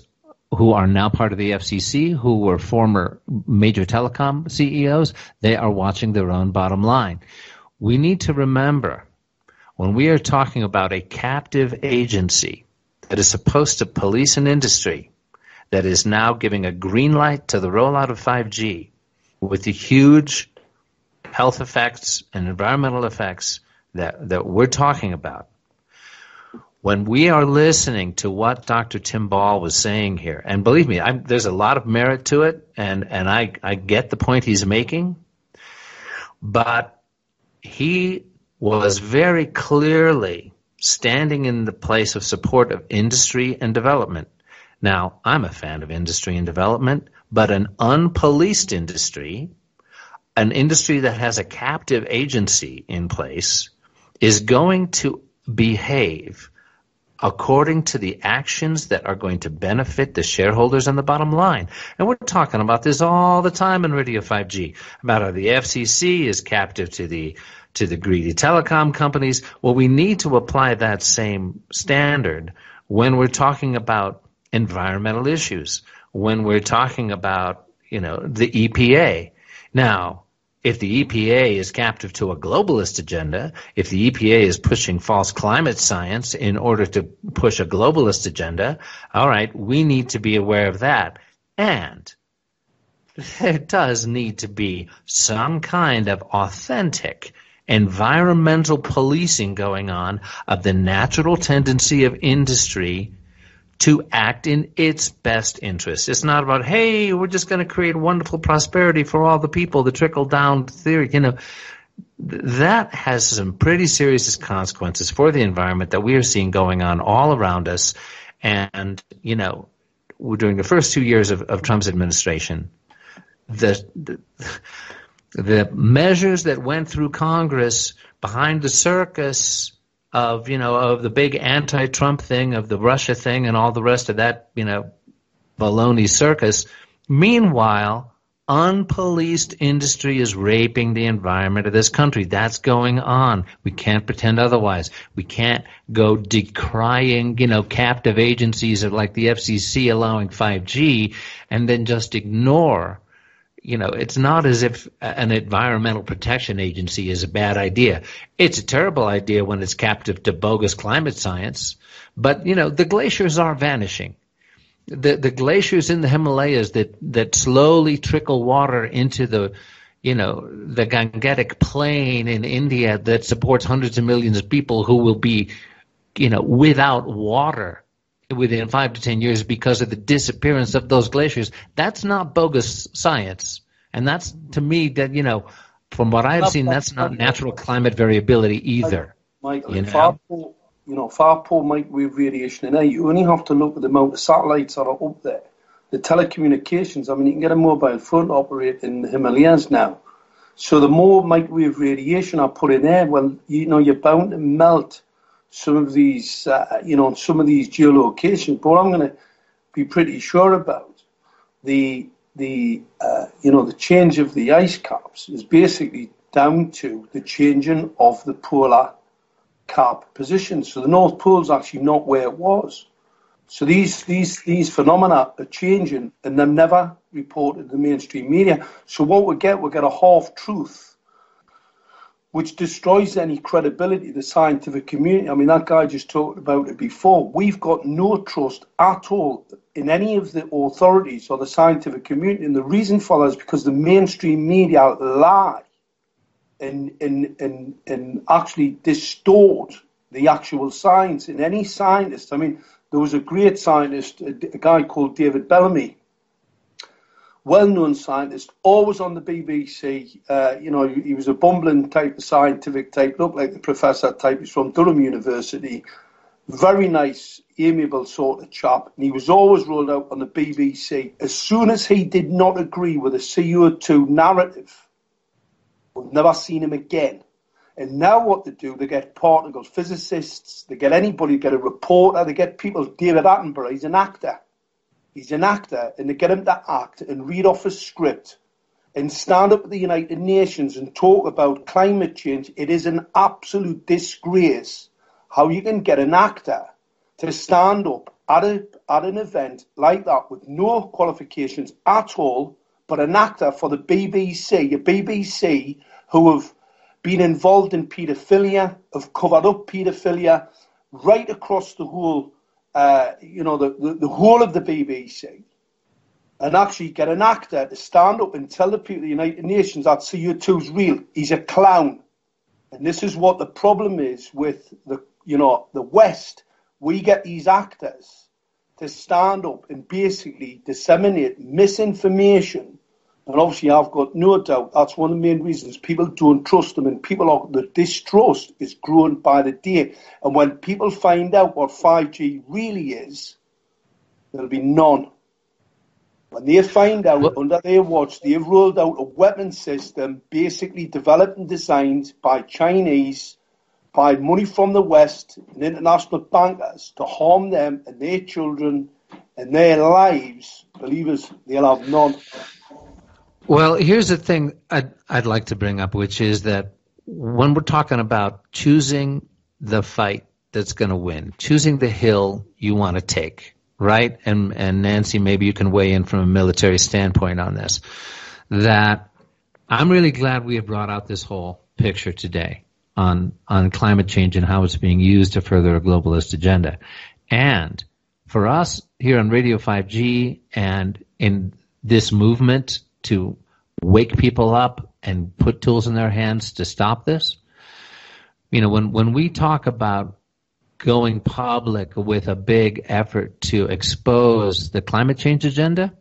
who are now part of the FCC, who were former major telecom CEOs, they are watching their own bottom line. We need to remember, when we are talking about a captive agency that is supposed to police an industry that is now giving a green light to the rollout of 5G with the huge health effects and environmental effects that we're talking about, when we are listening to what Dr. Tim Ball was saying here, and believe me, there's a lot of merit to it, and I get the point he's making, but he was very clearly standing in the place of support of industry and development. Now, I'm a fan of industry and development, but an unpoliced industry, an industry that has a captive agency in place, is going to behave according to the actions that are going to benefit the shareholders and the bottom line. And we're talking about this all the time in Radio 5G, about how the FCC is captive to the greedy telecom companies. Well, we need to apply that same standard when we're talking about environmental issues, when we're talking about, the EPA. Now, if the EPA is captive to a globalist agenda, if the EPA is pushing false climate science in order to push a globalist agenda, all right, we need to be aware of that. And there does need to be some kind of authentic environmental policing going on of the natural tendency of industry to act in its best interest. It's not about, hey, we're just going to create wonderful prosperity for all the people, the trickle-down theory. That has some pretty serious consequences for the environment that we are seeing going on all around us. And, we're during the first 2 years of Trump's administration, the measures that went through Congress behind the circus of the big anti-Trump thing, of the Russia thing, and all the rest of that, baloney circus. Meanwhile, unpoliced industry is raping the environment of this country. That's going on. We can't pretend otherwise. We can't go decrying, captive agencies like the FCC allowing 5G and then just ignore. It's not as if an environmental protection agency is a bad idea. It's a terrible idea when it's captive to bogus climate science. But, the glaciers are vanishing. The glaciers in the Himalayas that slowly trickle water into the Gangetic Plain in India that supports hundreds of millions of people who will be, without water within 5 to 10 years because of the disappearance of those glaciers. That's not bogus science. And that's, to me, that, from what I've seen, that's not natural climate variability either. Michael, far poor microwave radiation. And now you only have to look at the amount of satellites that are up there. The telecommunications, you can get a mobile phone to operate in the Himalayas now. So the more microwave radiation I put in there, well, you're bound to melt some of these, some of these geolocations. But what I'm going to be pretty sure about, the change of the ice caps is basically down to the changing of the polar cap position. So the North Pole is actually not where it was. So these phenomena are changing, and they're never reported in the mainstream media. So what we get a half-truth, which destroys any credibility of the scientific community. That guy just talked about it before. We've got no trust at all in any of the authorities or the scientific community. And the reason for that is because the mainstream media lie and actually distort the actual science. And any scientist, there was a great scientist, a guy called David Bellamy, well-known scientist, always on the BBC. He was a bumbling type of scientific type, looked like the professor type. He's from Durham University. Very nice, amiable sort of chap. And he was always rolled out on the BBC. As soon as he did not agree with the CO2 narrative, we've never seen him again. And now what they do, they get particle physicists, they get anybody, get a reporter, they get people. David Attenborough, he's an actor. He's an actor, and they get him to act and read off a script and stand up at the United Nations and talk about climate change. It is an absolute disgrace how you can get an actor to stand up at an event like that with no qualifications at all, but an actor for the BBC, a BBC who have been involved in paedophilia, have covered up paedophilia right across the whole the whole of the BBC, and actually get an actor to stand up and tell the people of the United Nations that CO2 is real. He's a clown. And this is what the problem is with the West. We get these actors to stand up and basically disseminate misinformation. And obviously I've got no doubt that's one of the main reasons people don't trust them, and the distrust is growing by the day. And when people find out what 5G really is, there'll be none. When they find out under their watch, they've rolled out a weapon system basically developed and designed by Chinese, by money from the West and international bankers to harm them and their children and their lives. Believe us, they'll have none. Well, here's the thing I'd like to bring up, which is that when we're talking about choosing the fight that's going to win, choosing the hill you want to take, right? And Nancy, maybe you can weigh in from a military standpoint on this. That I'm really glad we have brought out this whole picture today on climate change and how it's being used to further a globalist agenda. And for us here on Radio 5G and in this movement to wake people up and put tools in their hands to stop this, you know, when we talk about going public with a big effort to expose the climate change agenda,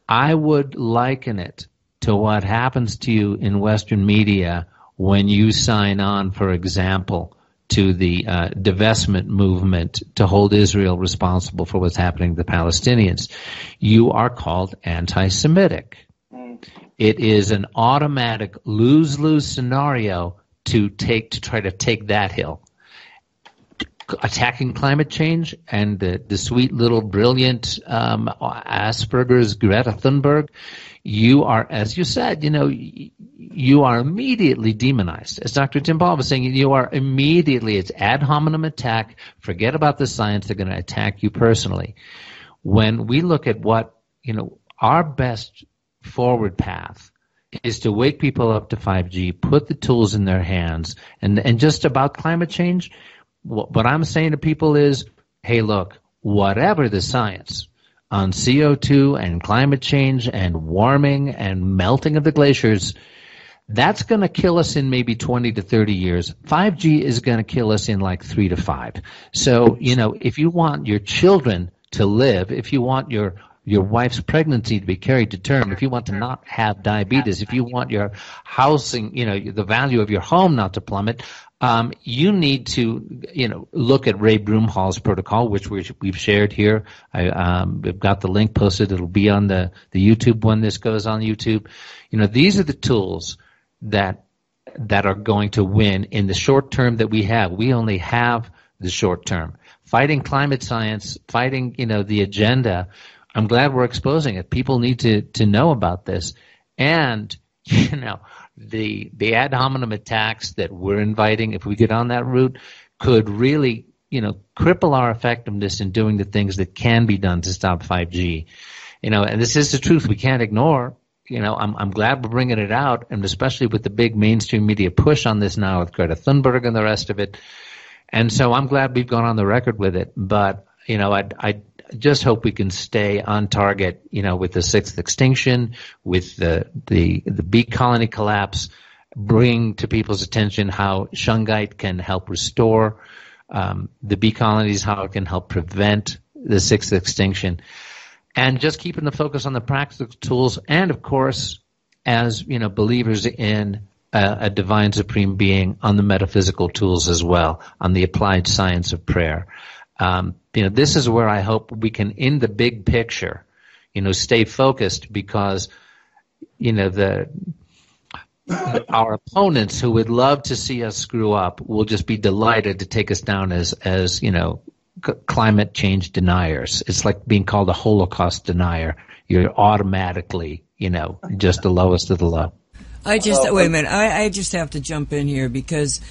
I would liken it to what happens to you in Western media when you sign on, for example, to the divestment movement to hold Israel responsible for what's happening to the Palestinians. You are called anti-Semitic. It is an automatic lose-lose scenario to try to take that hill. Attacking climate change and the sweet little brilliant Asperger's Greta Thunberg, you are, as you said, you know, you are immediately demonized. As Dr. Tim Paul was saying, you are immediately, it's ad hominem attack. Forget about the science. They're going to attack you personally. When we look at what, you know, our best forward path is to wake people up to 5G, put the tools in their hands, and just about climate change, what I'm saying to people is, hey, look, whatever the science on CO2 and climate change and warming and melting of the glaciers, that's going to kill us in maybe 20 to 30 years. 5G is going to kill us in like 3 to 5. So, you know, if you want your children to live, if you want your wife's pregnancy to be carried to term, if you want to not have diabetes, if you want your housing, you know, the value of your home not to plummet, you need to, you know, look at Ray Broomhall's protocol, which we've shared here. We've got the link posted. It'll be on the YouTube when this goes on YouTube. You know, these are the tools that are going to win in the short term that we have. We only have the short term. Fighting climate science, fighting, you know, the agenda. I'm glad we're exposing it. People need to know about this. And, you know, the ad hominem attacks that we're inviting, if we get on that route, could really, you know, cripple our effectiveness in doing the things that can be done to stop 5G. You know, and this is the truth we can't ignore. You know, I'm glad we're bringing it out, and especially with the big mainstream media push on this now with Greta Thunberg and the rest of it. And so I'm glad we've gone on the record with it. But, you know, I just hope we can stay on target, you know, with the sixth extinction, with the bee colony collapse, bring to people's attention how shungite can help restore the bee colonies, how it can help prevent the sixth extinction, and just keeping the focus on the practical tools, and of course, as you know, believers in a divine supreme being, on the metaphysical tools as well, on the applied science of prayer. You know, this is where I hope we can, in the big picture, you know, stay focused, because, you know, our opponents who would love to see us screw up will just be delighted to take us down as you know, climate change deniers. It's like being called a Holocaust denier. You're automatically, you know, just the lowest of the low. Wait a minute. I just have to jump in here, because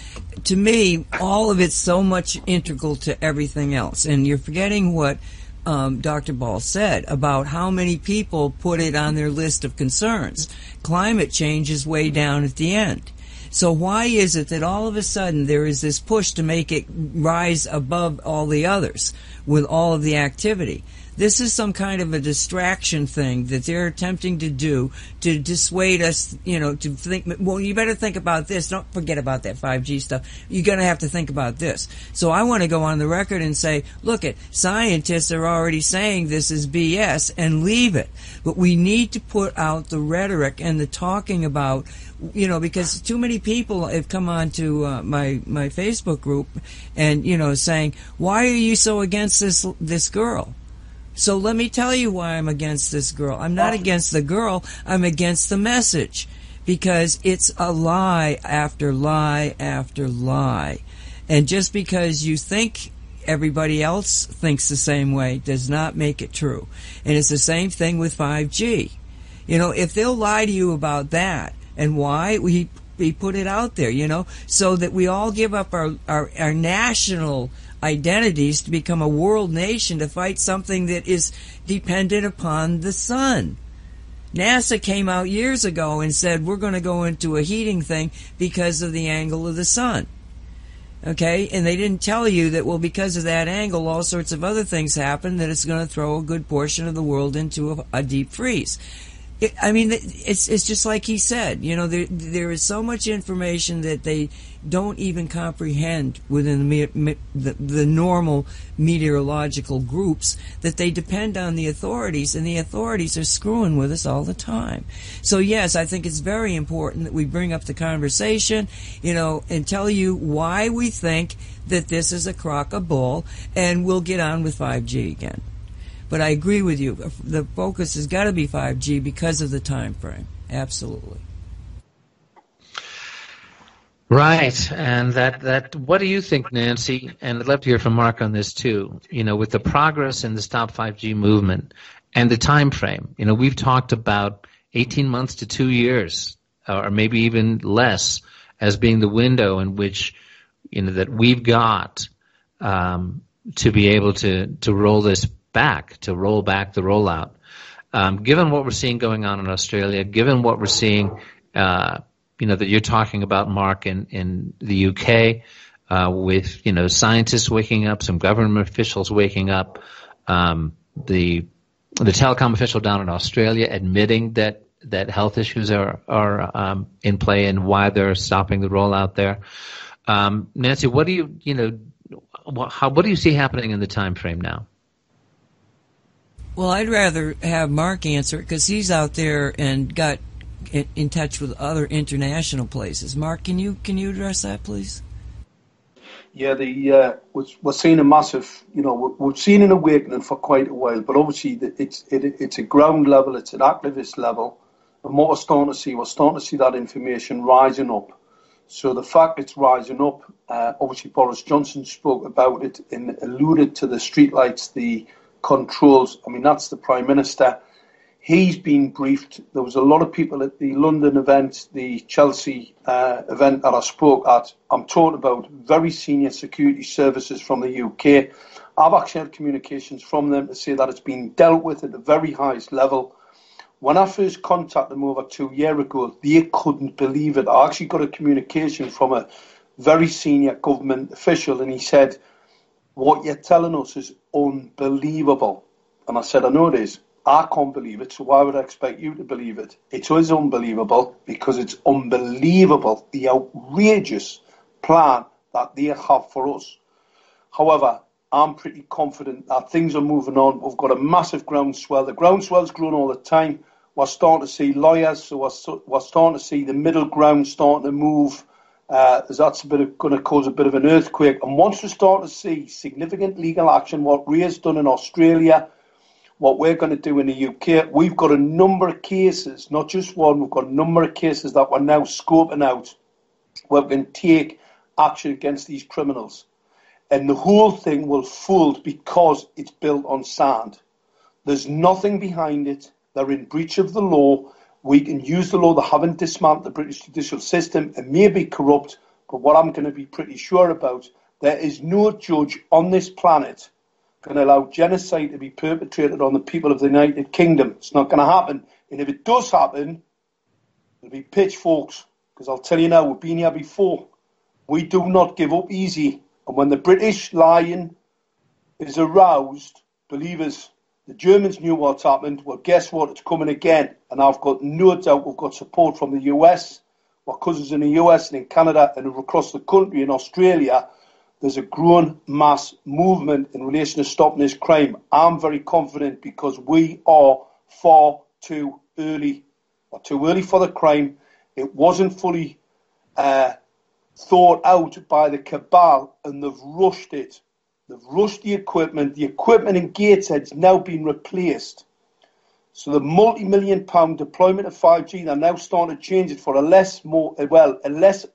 to me, all of it's so much integral to everything else. And you're forgetting what Dr. Ball said about how many people put it on their list of concerns. Climate change is way down at the end. So why is it that all of a sudden there is this push to make it rise above all the others with all of the activity? This is some kind of a distraction thing that they're attempting to do to dissuade us, you know, to think, well, you better think about this. Don't forget about that 5G stuff. You're going to have to think about this. So I want to go on the record and say, look, scientists are already saying this is BS, and leave it. But we need to put out the rhetoric and the talking about, you know, because too many people have come on to my Facebook group and, you know, saying, why are you so against this girl? So let me tell you why I'm against this girl. I'm not against the girl. I'm against the message, because it's a lie after lie after lie. And just because you think everybody else thinks the same way does not make it true. And it's the same thing with 5G. You know, if they'll lie to you about that, and why, we put it out there, you know, so that we all give up our national identities to become a world nation to fight something that is dependent upon the sun. NASA came out years ago and said we're going to go into a heating thing because of the angle of the sun. Okay, and they didn't tell you that, well, because of that angle, all sorts of other things happen, that it's going to throw a good portion of the world into a deep freeze. It's just like he said, there is so much information that they don't even comprehend within the normal meteorological groups, that they depend on the authorities, and the authorities are screwing with us all the time. So yes, I think it's very important that we bring up the conversation, and tell you why we think that this is a crock of bull, and we'll get on with 5G again. But I agree with you. The focus has got to be 5G because of the time frame. Absolutely. Right. And that what do you think, Nancy? And I'd love to hear from Mark on this too. With the progress in the Stop 5G movement and the time frame, we've talked about 18 months to 2 years, or maybe even less, as being the window in which, that we've got to be able to roll this back, to roll back the rollout. Given what we're seeing going on in Australia, given what we're seeing, that you're talking about, Mark, in the UK, with, scientists waking up, some government officials waking up, the telecom official down in Australia admitting that health issues are in play and why they're stopping the rollout there. Nancy, what do you see happening in the time frame now? Well, I'd rather have Mark answer it because he's out there and got in touch with other international places. Mark, can you address that, please? Yeah, we're seeing a massive, we've seen an awakening for quite a while, but obviously it's a ground level, it's an activist level, and what we're starting to see that information rising up. So the fact it's rising up, obviously Boris Johnson spoke about it and alluded to the streetlights, the controls. That's the Prime Minister. He's been briefed. There was a lot of people at the London event, the Chelsea event that I spoke at. I'm talking about very senior security services from the UK. I've actually had communications from them to say that it's been dealt with at the very highest level. When I first contacted them over 2 years ago, they couldn't believe it. I actually got a communication from a very senior government official, and he said, "What you're telling us is unbelievable." And I said, "I know it is. I can't believe it, so why would I expect you to believe it?" It is unbelievable because it's unbelievable, the outrageous plan that they have for us. However, I'm pretty confident that things are moving on. We've got a massive groundswell. The groundswell's growing all the time. We're starting to see lawyers, so we're starting to see the middle ground starting to move. That's going to cause a bit of an earthquake. And once we start to see significant legal action, what Ray's done in Australia, what we're going to do in the UK, we've got a number of cases, not just one, we've got a number of cases that we're now scoping out where we can take action against these criminals. And the whole thing will fold because it's built on sand. There's nothing behind it. They're in breach of the law. We can use the law. They haven't dismantled the British judicial system. It may be corrupt, but what I'm going to be pretty sure about, there is no judge on this planet going to allow genocide to be perpetrated on the people of the United Kingdom. It's not going to happen. And if it does happen, it'll be pitchforks. Because I'll tell you now, we've been here before. We do not give up easy. And when the British lion is aroused, believe us, the Germans knew what's happened. Well, guess what? It's coming again. And I've got no doubt we've got support from the US. My cousins in the US and in Canada and across the country in Australia. There's a growing mass movement in relation to stopping this crime. I'm very confident because we are far too early. We're too early for the crime. It wasn't fully thought out by the cabal, and they've rushed it. They've rushed the equipment. The equipment in Gateshead's now been replaced. So the multi-million-pound deployment of 5G, they're now starting to change it for a less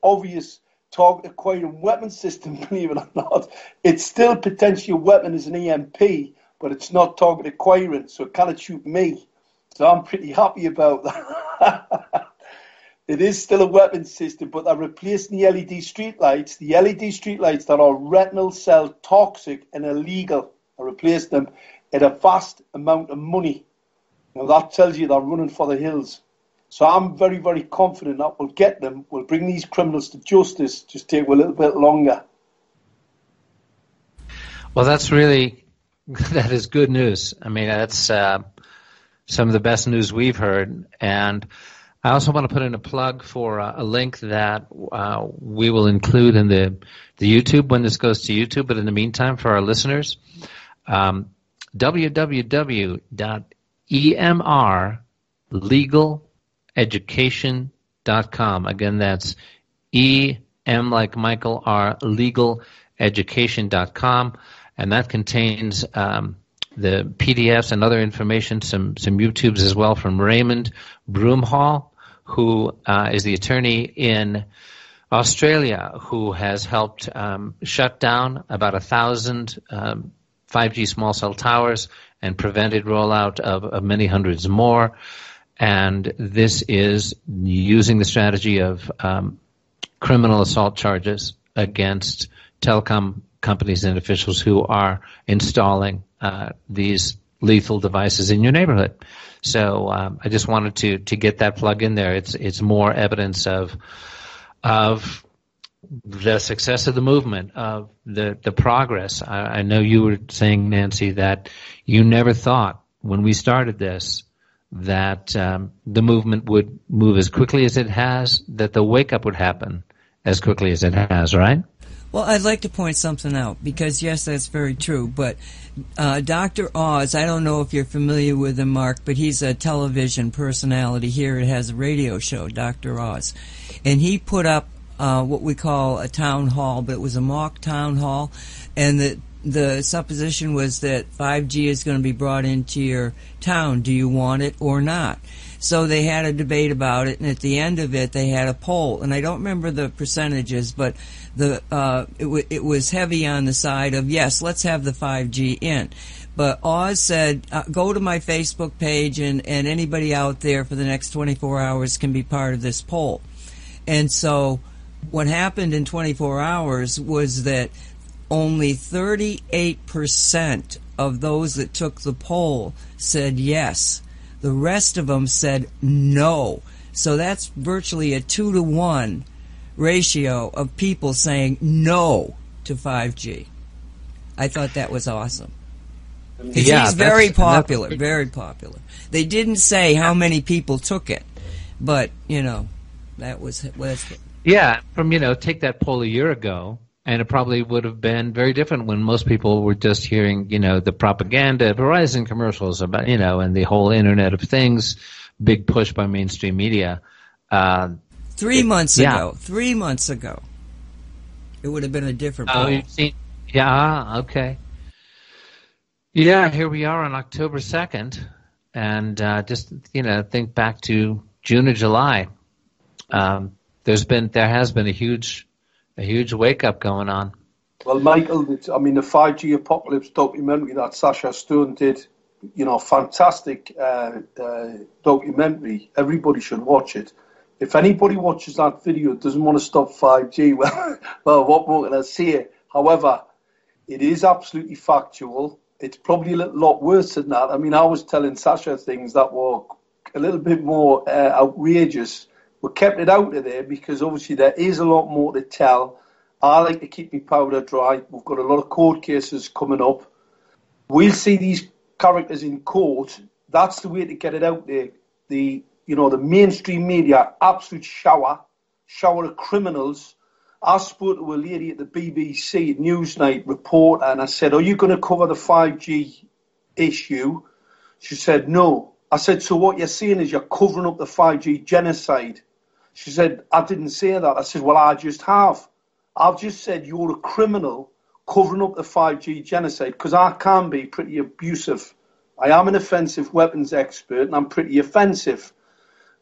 obvious target acquiring weapon system, believe it or not. It's still potentially a weapon as an EMP, but it's not target acquiring, so it cannot shoot me. So I'm pretty happy about that. It is still a weapons system, but they're replacing the LED streetlights. The LED streetlights that are retinal cell toxic and illegal, I replaced them at a vast amount of money. Now that tells you they're running for the hills. So I'm very, very confident that we'll get them. We'll bring these criminals to justice. Just take a little bit longer. Well, that is good news. I mean, that's some of the best news we've heard. And I also want to put in a plug for a link that we will include in the YouTube when this goes to YouTube. But in the meantime, for our listeners, www.emrlegaleducation.com. Again, that's E-M like Michael, R, legaleducation.com. And that contains the PDFs and other information, some YouTubes as well from Raymond Broomhall, who is the attorney in Australia who has helped shut down about 1,000 5G small cell towers and prevented rollout of many hundreds more. And this is using the strategy of criminal assault charges against telecom companies and officials who are installing these lethal devices in your neighborhood. So I just wanted to get that plug in there. It's more evidence of the success of the movement, of the progress. I know you were saying, Nancy, that you never thought when we started this that the movement would move as quickly as it has, that the wake-up would happen as quickly as it has, right? Well, I'd like to point something out, because, yes, that's very true, but Dr. Oz, I don't know if you're familiar with him, Mark, but he's a television personality here. It has a radio show, Dr. Oz, and he put up what we call a town hall, but it was a mock town hall, and the supposition was that 5G is going to be brought into your town. Do you want it or not? So they had a debate about it, and at the end of it, they had a poll, and I don't remember the percentages, but it was heavy on the side of, yes, let's have the 5G in. But Oz said, go to my Facebook page, and anybody out there for the next 24 hours can be part of this poll. And so what happened in 24 hours was that only 38% of those that took the poll said yes. The rest of them said no. So that's virtually a 2-to-1 ratio of people saying no to 5G. I thought that was awesome. Yeah, he's very popular, very popular. They didn't say how many people took it, but, that was... Yeah, from, take that poll a year ago, and it probably would have been very different when most people were just hearing, the propaganda, Verizon commercials about, and the whole Internet of Things, big push by mainstream media. 3 months ago, it would have been a different poll. Okay. Yeah, here we are on October 2nd, and just, think back to June or July. There has been a huge wake-up going on. Well, Michael, the 5G Apocalypse documentary that Sasha Stone did, fantastic documentary. Everybody should watch it. If anybody watches that video doesn't want to stop 5G, well, what more can I say? However, it is absolutely factual. It's probably a lot worse than that. I was telling Sasha things that were a little bit more outrageous. We kept it out of there because obviously there is a lot more to tell. I like to keep my powder dry. We've got a lot of court cases coming up. We'll see these characters in court. That's the way to get it out there. The mainstream media, absolute shower of criminals. I spoke to a lady at the BBC Newsnight reporter, and I said, are you going to cover the 5G issue? She said, no. I said, so what you're saying is you're covering up the 5G genocide. She said, I didn't say that. I said, well, I just have. I've just said you're a criminal covering up the 5G genocide, because I can be pretty abusive. I am an offensive weapons expert, and I'm pretty offensive.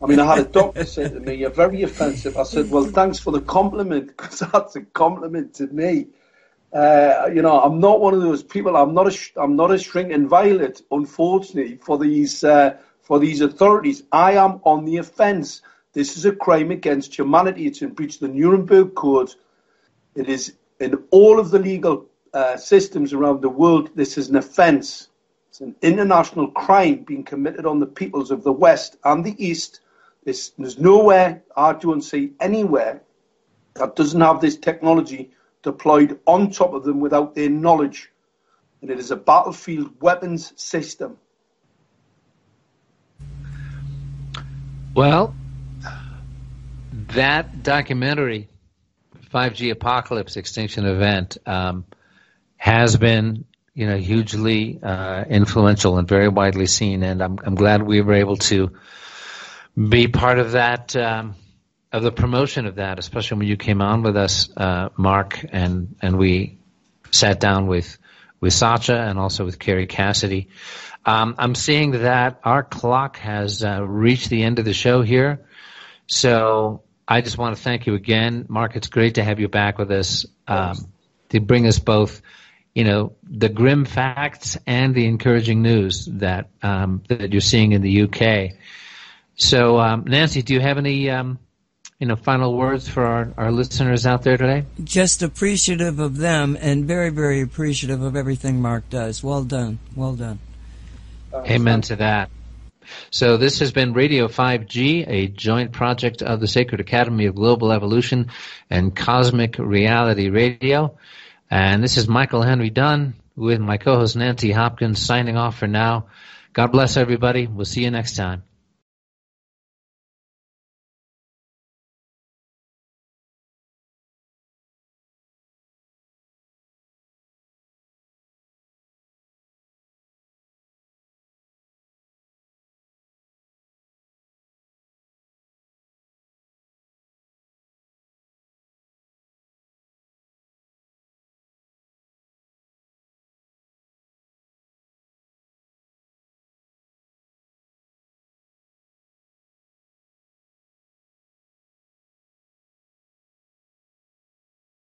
I had a doctor say to me, you're very offensive. I said, well, thanks for the compliment, because that's a compliment to me. I'm not one of those people. I'm not a shrinking violet, unfortunately, for these authorities. I am on the offence. This is a crime against humanity. It's in breach of the Nuremberg Code. It is in all of the legal systems around the world. This is an offence. It's an international crime being committed on the peoples of the West and the East. There's nowhere, I don't see anywhere, that doesn't have this technology deployed on top of them without their knowledge. And it is a battlefield weapons system. Well, that documentary, 5G Apocalypse Extinction Event, has been, hugely influential and very widely seen, and I'm glad we were able to be part of that, of the promotion of that, especially when you came on with us, Mark, and we sat down with Sacha and also with Carrie Cassidy. I'm seeing that our clock has reached the end of the show here, so I just want to thank you again, Mark. It's great to have you back with us to bring us both, the grim facts and the encouraging news that you're seeing in the UK. So, Nancy, do you have any final words for our listeners out there today? Just appreciative of them and very, very appreciative of everything Mark does. Well done. Well done. Amen to that. So this has been Radio 5G, a joint project of the Sacred Academy of Global Evolution and Cosmic Reality Radio. And this is Michael Henry Dunn with my co-host Nancy Hopkins signing off for now. God bless everybody. We'll see you next time.